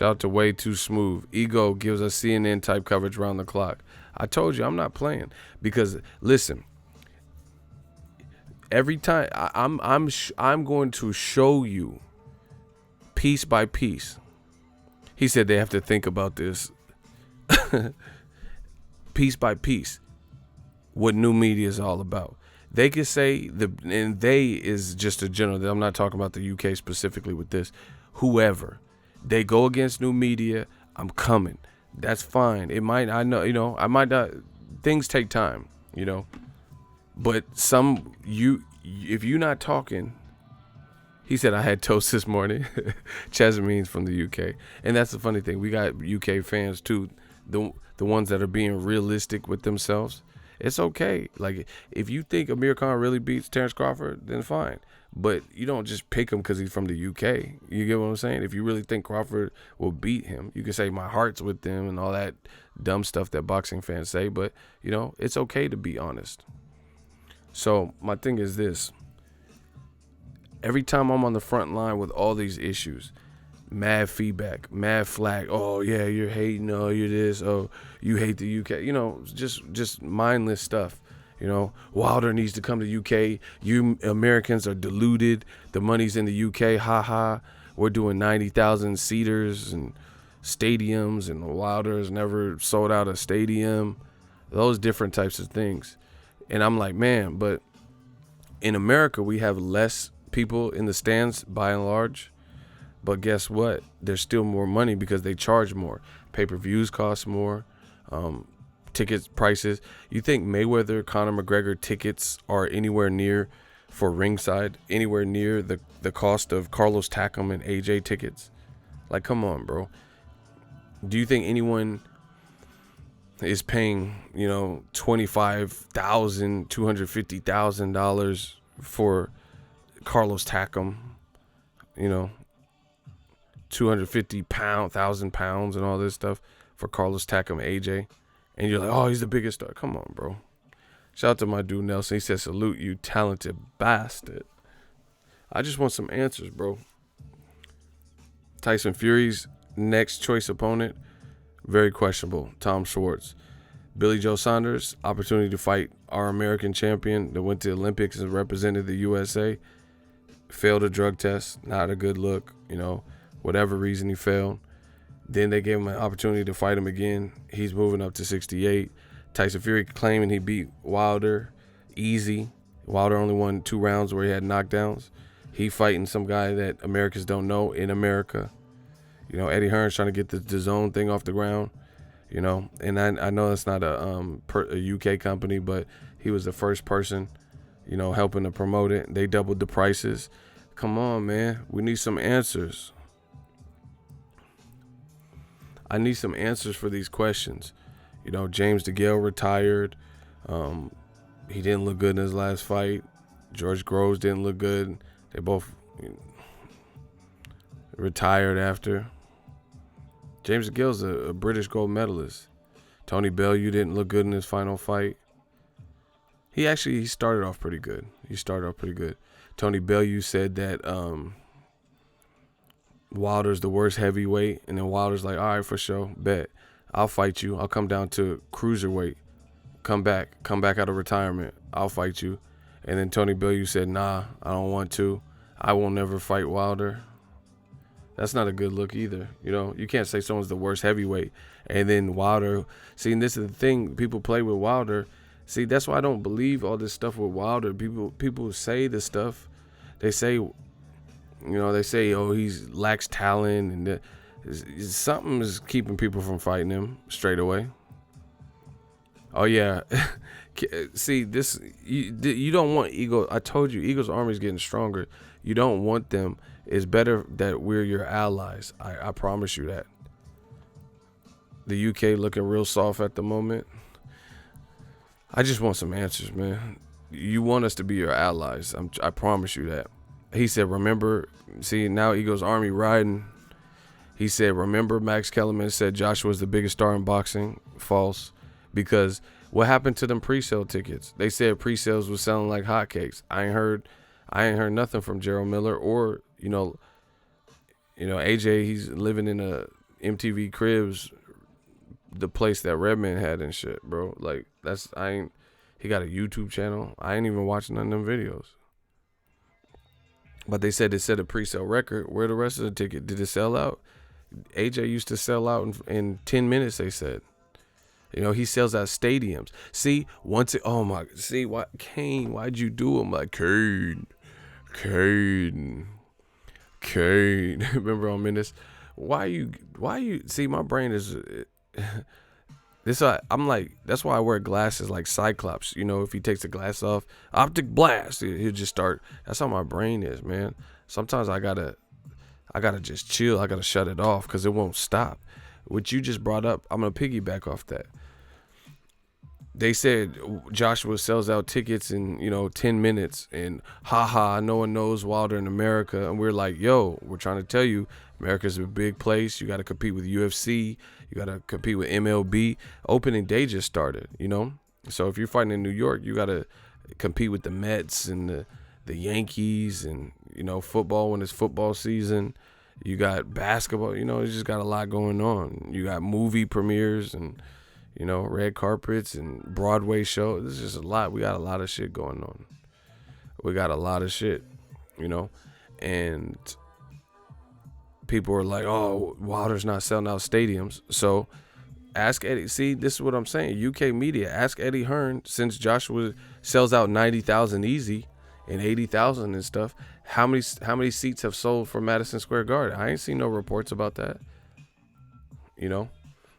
Shout out to Way Too Smooth. Ego gives us CNN type coverage around the clock. I told you I'm not playing because listen, every time I'm going to show you piece by piece. He said they have to think about this piece by piece what new media is all about. They could say and they is just a general. I'm not talking about the UK specifically with this. Whoever they go against new media, I'm coming. That's fine. It might, I know, I might not. Things take time, but if you're not talking. He said I had toast this morning. Chesamene's from the UK, and that's the funny thing. We got UK fans too. The ones that are being realistic with themselves. It's okay. Like, if you think Amir Khan really beats Terrence Crawford, then fine. But you don't just pick him because he's from the UK. You get what I'm saying? If you really think Crawford will beat him, you can say my heart's with them and all that dumb stuff that boxing fans say. But, it's okay to be honest. So my thing is this. Every time I'm on the front line with all these issues, mad feedback, mad flag. Oh, yeah, you're hating. Oh, you're this. Oh, you hate the UK. Just mindless stuff. Wilder needs to come to UK. You Americans are deluded. The money's in the UK. Ha ha. We're doing 90,000 seaters and stadiums, and Wilder's never sold out a stadium. Those different types of things. And I'm like, man, but in America, we have less people in the stands by and large. But guess what? There's still more money because they charge more. Pay-per-views cost more. Tickets prices. You think Mayweather, Conor McGregor tickets are anywhere near for ringside, anywhere near the cost of Carlos Takam and AJ tickets? Like, come on, bro. Do you think anyone is paying, $25,000, $250,000 for Carlos Takam, 250,000 pounds and all this stuff for Carlos Takam, AJ? And you're like, oh, he's the biggest star. Come on, bro. Shout out to my dude Nelson. He said, salute you, talented bastard. I just want some answers, bro. Tyson Fury's next choice opponent, very questionable. Tom Schwartz. Billy Joe Saunders, opportunity to fight our American champion that went to the Olympics and represented the USA. Failed a drug test. Not a good look, whatever reason he failed. Then they gave him an opportunity to fight him again. He's moving up to 68. Tyson Fury claiming he beat Wilder easy. Wilder only won 2 rounds where he had knockdowns. He fighting some guy that Americans don't know in America. Eddie Hearn's trying to get the DAZN thing off the ground. And I know it's not a UK company, but he was the first person, helping to promote it. They doubled the prices. Come on, man. We need some answers. I need some answers for these questions. James DeGale retired. He didn't look good in his last fight. George Groves didn't look good. They both retired after. James DeGale's a British gold medalist. Tony Bellew didn't look good in his final fight. He started off pretty good. Tony Bellew said that Wilder's the worst heavyweight, and then Wilder's like, all right, for sure, bet. I'll fight you. I'll come down to cruiserweight. Come back out of retirement. I'll fight you. And then Tony Bellew said, nah, I don't want to. I will never fight Wilder. That's not a good look either. You can't say someone's the worst heavyweight and then Wilder. See, and this is the thing. People play with Wilder. See, that's why I don't believe all this stuff with Wilder. People say this stuff. They say, oh, he lacks talent, and something is keeping people from fighting him straight away. Oh yeah. See, this you don't want ego. I told you, Eagles' army is getting stronger. You don't want them. It's better that we're your allies. I promise you that. The UK looking real soft at the moment. I just want some answers, man. You want us to be your allies. I promise you that. He said, remember, see, now Eagles' army riding. He said, remember Max Kellerman said Joshua's the biggest star in boxing? False. Because what happened to them pre-sale tickets? They said pre-sales was selling like hotcakes. I ain't heard nothing from Gerald Miller or, AJ. He's living in MTV Cribs, the place that Redman had and shit, bro. Like, he got a YouTube channel. I ain't even watching none of them videos. But they said a pre-sale record. Where the rest of the ticket? Did it sell out? AJ used to sell out in 10 minutes, they said. You know, he sells out stadiums. See, Kane, why'd you do him? Like, Kane. Remember on Menace? Why you, see, my brain is, I'm like, that's why I wear glasses like Cyclops. You know, if he takes the glass off, optic blast, he'll just start. That's how my brain is, man. Sometimes I gotta just chill. I gotta shut it off because it won't stop. What you just brought up, I'm gonna piggyback off that. They said Joshua sells out tickets in 10 minutes, and no one knows Wilder in America. And we're like, yo, we're trying to tell you, America's a big place. You got to compete with UFC. You got to compete with MLB. Opening day just started, So if you're fighting in New York, you got to compete with the Mets and the Yankees and, football when it's football season. You got basketball, you just got a lot going on. You got movie premieres and, red carpets and Broadway shows. There's just a lot. We got a lot of shit going on. We got a lot of shit, and people are like, oh, Wilder's not selling out stadiums. So ask Eddie. See, this is what I'm saying. UK media, ask Eddie Hearn, since Joshua sells out 90,000 easy and 80,000 and stuff, how many seats have sold for Madison Square Garden? I ain't seen no reports about that.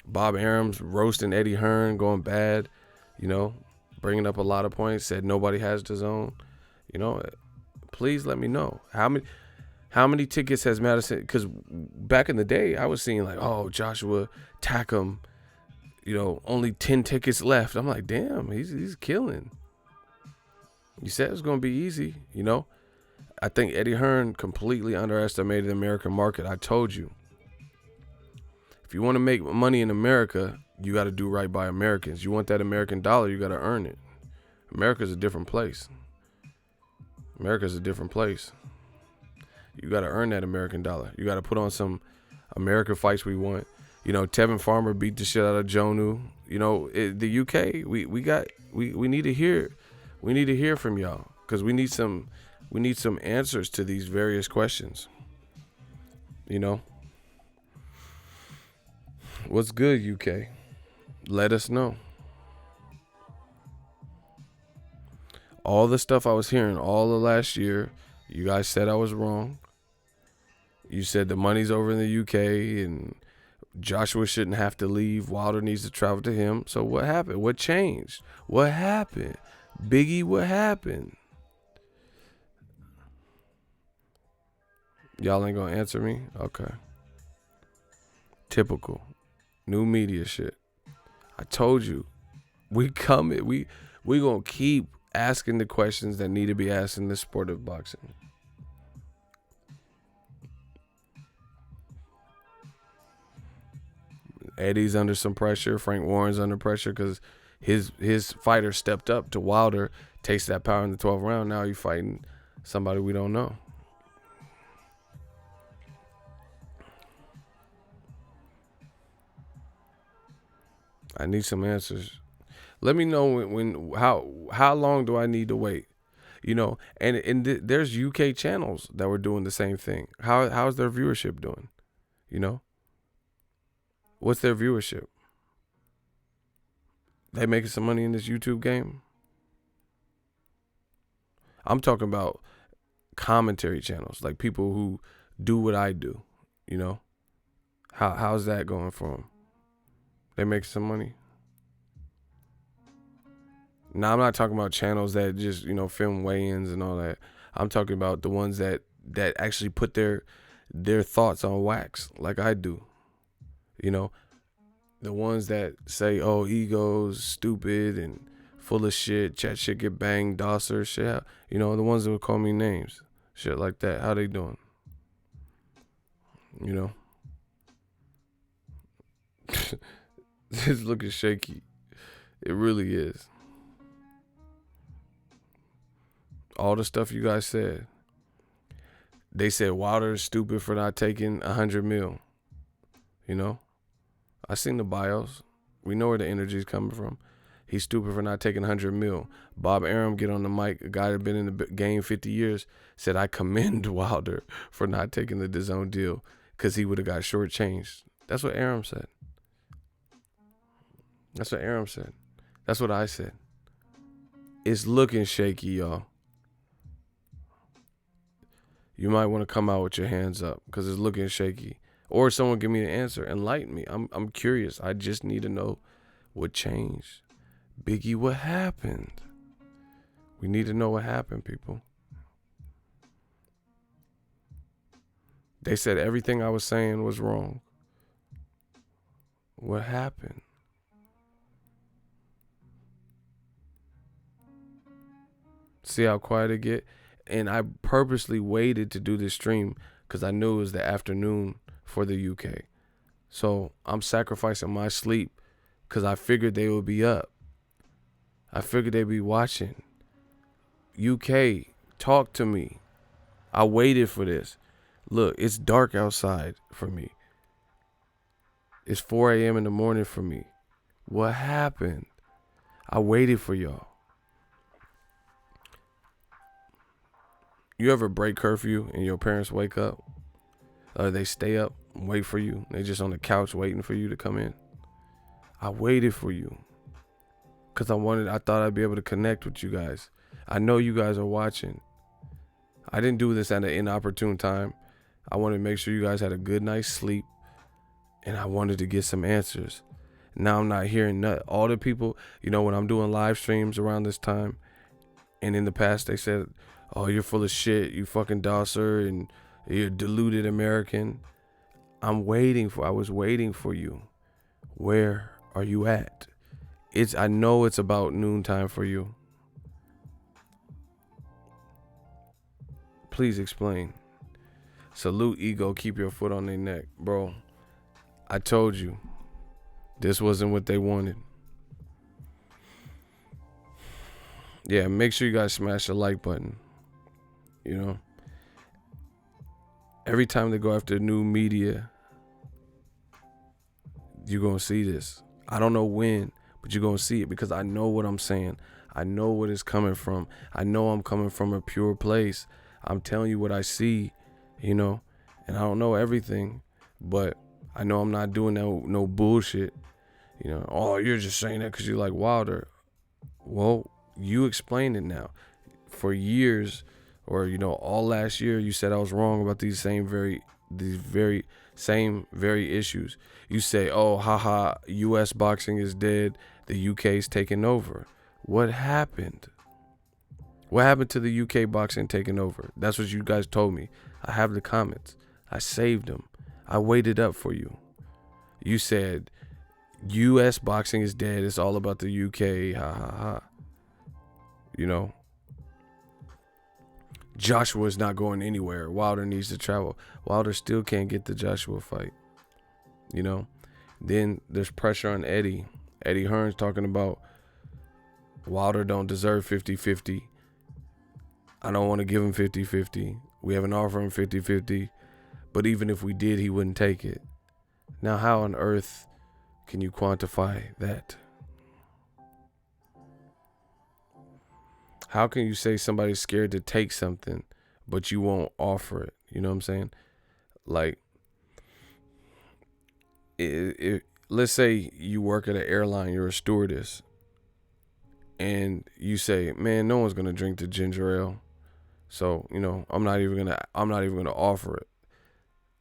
Bob Arum's roasting Eddie Hearn, going bad, bringing up a lot of points, said nobody has the zone. Please let me know. How many tickets has Madison? Because back in the day, I was seeing like, oh, Joshua Tackham, only 10 tickets left. I'm like, damn, he's killing. You said it was going to be easy, I think Eddie Hearn completely underestimated the American market. I told you. If you want to make money in America, you got to do right by Americans. You want that American dollar, you got to earn it. America's a different place. America's a different place. You got to earn that American dollar. You got to put on some American fights we want. Tevin Farmer beat the shit out of Jonu. The UK, we need to hear from y'all, because we need some answers to these various questions. What's good, UK? Let us know. All the stuff I was hearing all of last year, you guys said I was wrong. You said the money's over in the UK and Joshua shouldn't have to leave. Wilder needs to travel to him. So what happened? What changed? What happened? Biggie, what happened? Y'all ain't gonna answer me? Okay. Typical. New media shit. I told you. We coming. We gonna keep asking the questions that need to be asked in the sport of boxing. Eddie's under some pressure. Frank Warren's under pressure because his fighter stepped up to Wilder, tasted that power in the 12th round. Now he's fighting somebody we don't know. I need some answers. Let me know how long do I need to wait? There's UK channels that were doing the same thing. How's their viewership doing? What's their viewership? They making some money in this YouTube game? I'm talking about commentary channels, like people who do what I do. How's that going for them? They make some money. Now, I'm not talking about channels that just, film weigh-ins and all that. I'm talking about the ones that actually put their thoughts on wax, like I do. The ones that say, oh, ego's stupid and full of shit, chat shit get banged, Dosser, shit. The ones that would call me names, shit like that. How they doing? It's looking shaky. It really is. All the stuff you guys said. They said Wilder is stupid for not taking $100 million. You know, I seen the bios. We know where the energy is coming from. He's stupid for not taking 100 mil. Bob Arum get on the mic, a guy that been in the game 50 years, said, I commend Wilder for not taking the DAZN deal because he would have got shortchanged. That's what Arum said. That's what Arum said. That's what I said. It's looking shaky, y'all. You might want to come out with your hands up because it's looking shaky. Or someone give me an answer. Enlighten me. I'm curious. I just need to know what changed. Biggie, what happened? We need to know what happened, people. They said everything I was saying was wrong. What happened? See how quiet it get? And I purposely waited to do this stream because I knew it was the afternoon for the UK. So I'm sacrificing my sleep because I figured they would be up. I figured they'd be watching. UK, talk to me. I waited for this. Look, it's dark outside for me. It's 4 a.m. in the morning for me. What happened? I waited for y'all. You ever break curfew and your parents wake up? Or they stay up and wait for you? They just on the couch waiting for you to come in? I waited for you. Because I thought I'd be able to connect with you guys. I know you guys are watching. I didn't do this at an inopportune time. I wanted to make sure you guys had a good night's sleep. And I wanted to get some answers. Now I'm not hearing nothing. All the people, when I'm doing live streams around this time, and in the past they said, oh, you're full of shit, you fucking dosser, and you're deluded American. I was waiting for you. Where are you at? I know it's about noontime for you. Please explain. Salute ego, keep your foot on their neck. Bro, I told you, this wasn't what they wanted. Yeah, make sure you guys smash the like button. Every time they go after new media, you're going to see this. I don't know when, but you're going to see it because I know what I'm saying. I know what it's coming from. I know I'm coming from a pure place. I'm telling you what I see, and I don't know everything, but I know I'm not doing no bullshit. Oh, you're just saying that because you like Wilder. Well, you explained it now. For years, or all last year, you said I was wrong about these very same issues. You say, oh, haha, U.S. boxing is dead. The UK's taking over. What happened? What happened to the UK boxing taking over? That's what you guys told me. I have the comments. I saved them. I waited up for you. You said U.S. boxing is dead. It's all about the UK. Ha ha ha. Joshua's not going anywhere. Wilder needs to travel. Wilder still can't get the Joshua fight. Then there's pressure on Eddie. Eddie Hearn's talking about Wilder don't deserve 50-50. I don't want to give him 50-50. We haven't offered him 50-50. But even if we did, he wouldn't take it. Now, how on earth can you quantify that? How can you say somebody's scared to take something, but you won't offer it? You know what I'm saying? Like, let's say you work at an airline, you're a stewardess, and you say, man, no one's gonna drink the ginger ale, so I'm not even gonna offer it.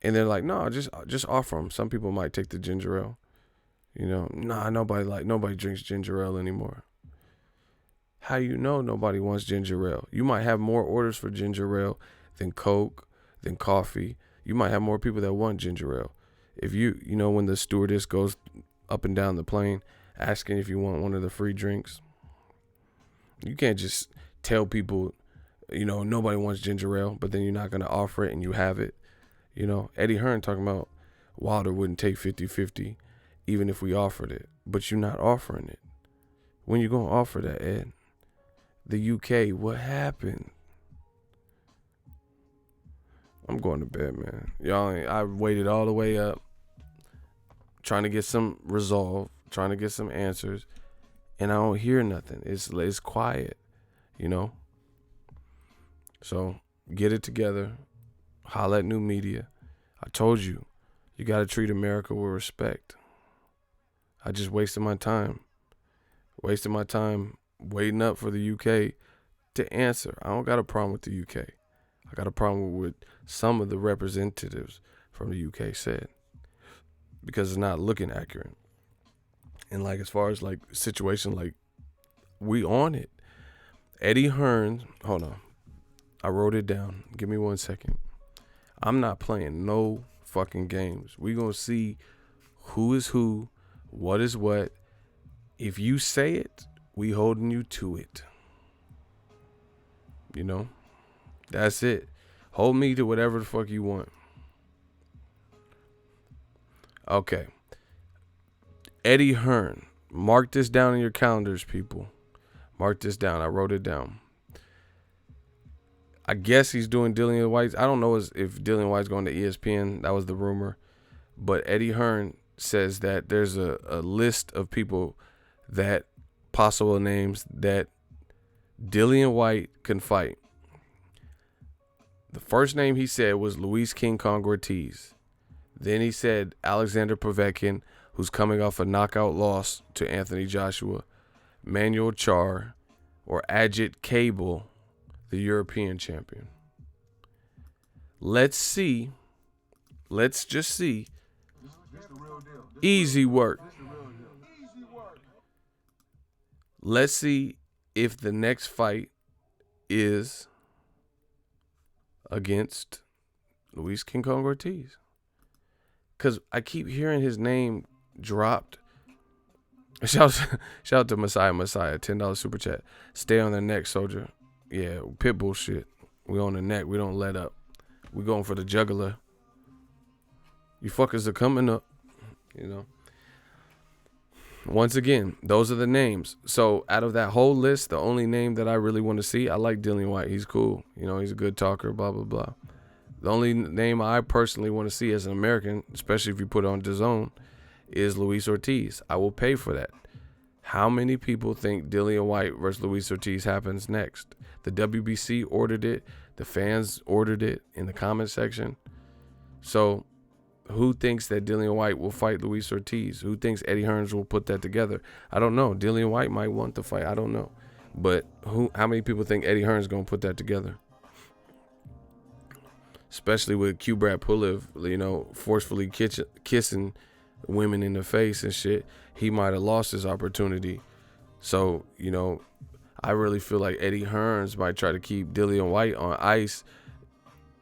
And they're like, no, just offer them. Some people might take the ginger ale. Nobody drinks ginger ale anymore. How do you know nobody wants ginger ale? You might have more orders for ginger ale than Coke, than coffee. You might have more people that want ginger ale. If when the stewardess goes up and down the plane asking if you want one of the free drinks, you can't just tell people, nobody wants ginger ale, but then you're not going to offer it and you have it. Eddie Hearn talking about Wilder wouldn't take 50-50 even if we offered it, but you're not offering it. When you going to offer that, Ed? The UK, what happened? I'm going to bed, man. Y'all, I waited all the way up. trying to get some resolve, trying to get some answers, and I don't hear nothing. It's quiet, you know? So get it together. Holla at new media. I told you, you got to treat America with respect. I just wasted my time. Waiting up for the UK to answer. I don't got a problem with the UK. I got a problem with some of the representatives from the UK said, because it's not looking accurate. And like, as far as like situation, like, we on it. Eddie Hearn, hold on. I wrote it down. Give me 1 second. I'm not playing no fucking games. We gonna see who is who, what is what. If you say it, we holding you to it. You know? That's it. Hold me to whatever the fuck you want. Okay. Eddie Hearn. Mark this down in your calendars, people. Mark this down. I wrote it down. I guess he's doing Dillian White. I don't know if Dillian White's going to ESPN. That was the rumor. But Eddie Hearn says that there's a list of people, that possible names that Dillian White can fight. The first name he said was Luis King Kong Ortiz. Then he said Alexander Povetkin, who's coming off a knockout loss to Anthony Joshua, Manuel Char, or Ajit Cable, the European champion. Let's see. Let's just see. Easy work. Let's see if the next fight is against Luis King Kong Ortiz. Because I keep hearing his name dropped. Shout out to Messiah, $10 super chat. Stay on the neck, soldier. Yeah, Pitbull shit. We on the neck. We don't let up. We going for the jugular. You fuckers are coming up. You know. Once again, those are the names. So out of that whole list, the only name that I really want to see, I like Dillian White. He's cool. You know, he's a good talker, blah, blah, blah. The only name I personally want to see as an American, especially if you put it on DAZN, is Luis Ortiz. I will pay for that. How many people think Dillian White versus Luis Ortiz happens next? The WBC ordered it. The fans ordered it in the comment section. So who thinks that Dillian White will fight Luis Ortiz? Who thinks Eddie Hearns will put that together? I don't know. Dillian White might want to fight. I don't know. But how many people think Eddie Hearns is going to put that together? Especially with Kubrat Pulev, you know, forcefully kissing women in the face and shit. He might have lost his opportunity. So, you know, I really feel like Eddie Hearns might try to keep Dillian White on ice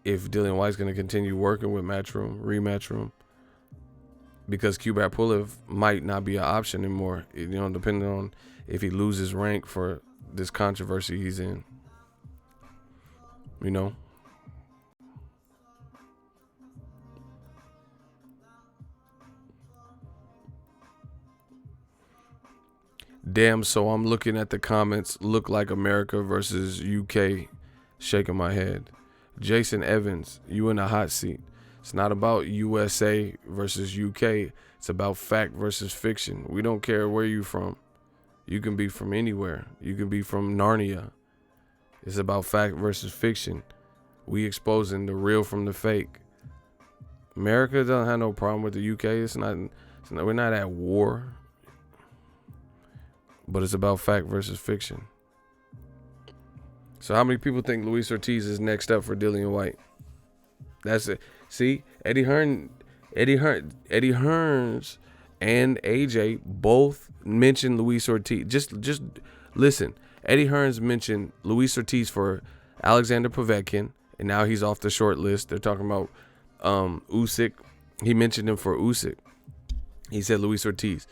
if Dillian White's going to continue working with rematch room. Because Kubrat Pulev might not be an option anymore, you know, depending on if he loses rank for this controversy he's in. You know? Damn, so I'm looking at the comments. Look like America versus UK. Shaking my head. Jason Evans, you in the hot seat. It's not about USA versus UK. It's about fact versus fiction. We don't care where you from. You can be from anywhere. You can be from Narnia. It's about fact versus fiction. We exposing the real from the fake. America doesn't have no problem with the UK. We're not at war. But it's about fact versus fiction. So how many people think Luis Ortiz is next up for Dillian White? That's it. See, Eddie Hearns and AJ both mentioned Luis Ortiz. Just listen. Eddie Hearns mentioned Luis Ortiz for Alexander Povetkin, and now he's off the short list. They're talking about Usyk. He mentioned him for Usyk. He said Luis Ortiz.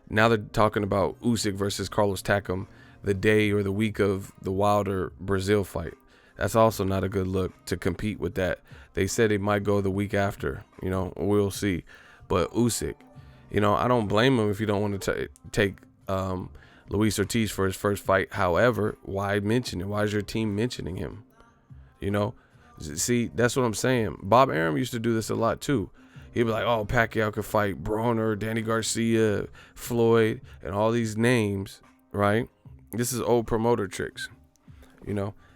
Now they're talking about Usyk versus Carlos Takam the day or the week of the Wilder Brazil fight. That's also not a good look to compete with that. They said it might go the week after. You know, we'll see. But Usyk, you know, I don't blame him if you don't want to take Luis Ortiz for his first fight. However, why mention it? Why is your team mentioning him? You know, see, that's what I'm saying. Bob Arum used to do this a lot too. He'd be like, oh, Pacquiao could fight Broner, Danny Garcia, Floyd, and all these names, right? This is old promoter tricks,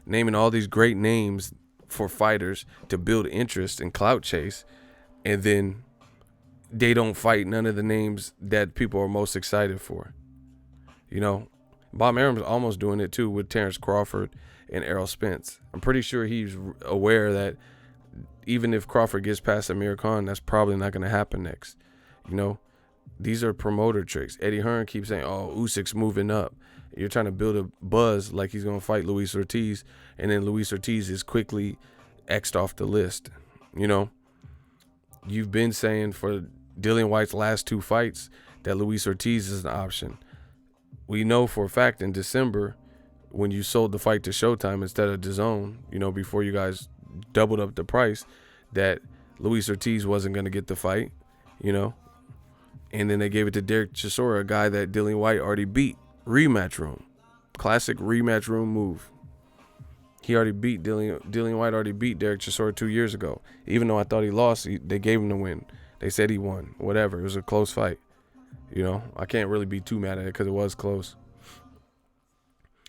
naming all these great names for fighters to build interest and clout chase, and then they don't fight none of the names that people are most excited for. Bob Arum's almost doing it too with Terrence Crawford and Errol Spence. I'm pretty sure he's aware that even if Crawford gets past Amir Khan, that's probably not going to happen next. These are promoter tricks. Eddie Hearn keeps saying, oh, Usyk's moving up. You're trying to build a buzz like he's going to fight Luis Ortiz, and then Luis Ortiz is quickly X'd off the list. You've been saying for Dillian White's last 2 fights that Luis Ortiz is an option. We know for a fact in December when you sold the fight to Showtime instead of DAZN, before you guys doubled up the price, that Luis Ortiz wasn't going to get the fight, and then they gave it to Derek Chisora, a guy that Dillian White already beat. Rematch room. Classic rematch room move. He already beat Dillian White already beat Derek Chisora 2 years ago. Even though I thought he lost, they gave him the win. They said he won. Whatever. It was a close fight. I can't really be too mad at it because it was close.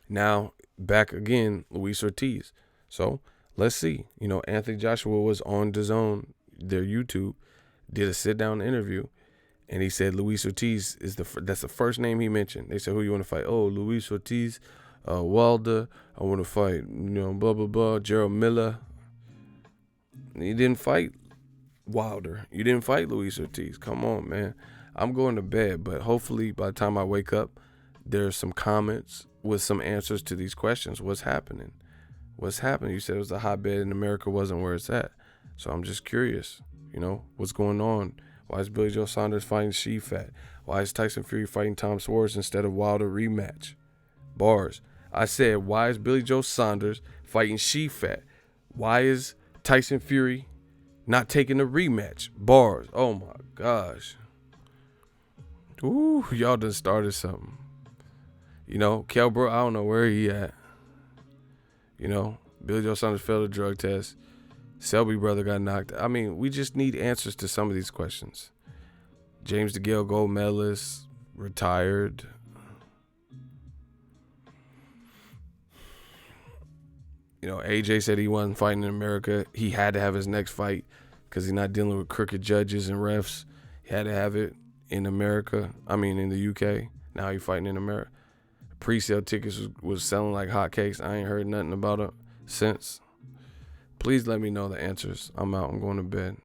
Now, back again, Luis Ortiz. So, let's see. Anthony Joshua was on DAZN, their YouTube, did a sit-down interview, and he said Luis Ortiz is that's the first name he mentioned. They said, who you want to fight? Oh, Luis Ortiz, Wilder. I want to fight, blah, blah, blah, Gerald Miller. He didn't fight Wilder. You didn't fight Luis Ortiz. Come on, man. I'm going to bed, but hopefully by the time I wake up, there's some comments with some answers to these questions. What's happening? What's happening? You said it was a hotbed in America wasn't where it's at. So I'm just curious, what's going on? Why is Billy Joe Saunders fighting She-Fat? Why is Tyson Fury fighting Tom Swords instead of Wilder rematch? Bars. I said, why is Billy Joe Saunders fighting She-Fat? Why is Tyson Fury not taking a rematch? Bars. Oh my gosh. Ooh, y'all done started something. Kell Brook, I don't know where he at. Billy Joe Saunders failed a drug test. Selby brother got knocked. I mean, we just need answers to some of these questions. James DeGale, gold medalist, retired. AJ said he wasn't fighting in America. He had to have his next fight because he's not dealing with crooked judges and refs. He had to have it in America. In the UK. Now he's fighting in America. Pre-sale tickets was selling like hotcakes. I ain't heard nothing about it since. Please let me know the answers. I'm out. I'm going to bed.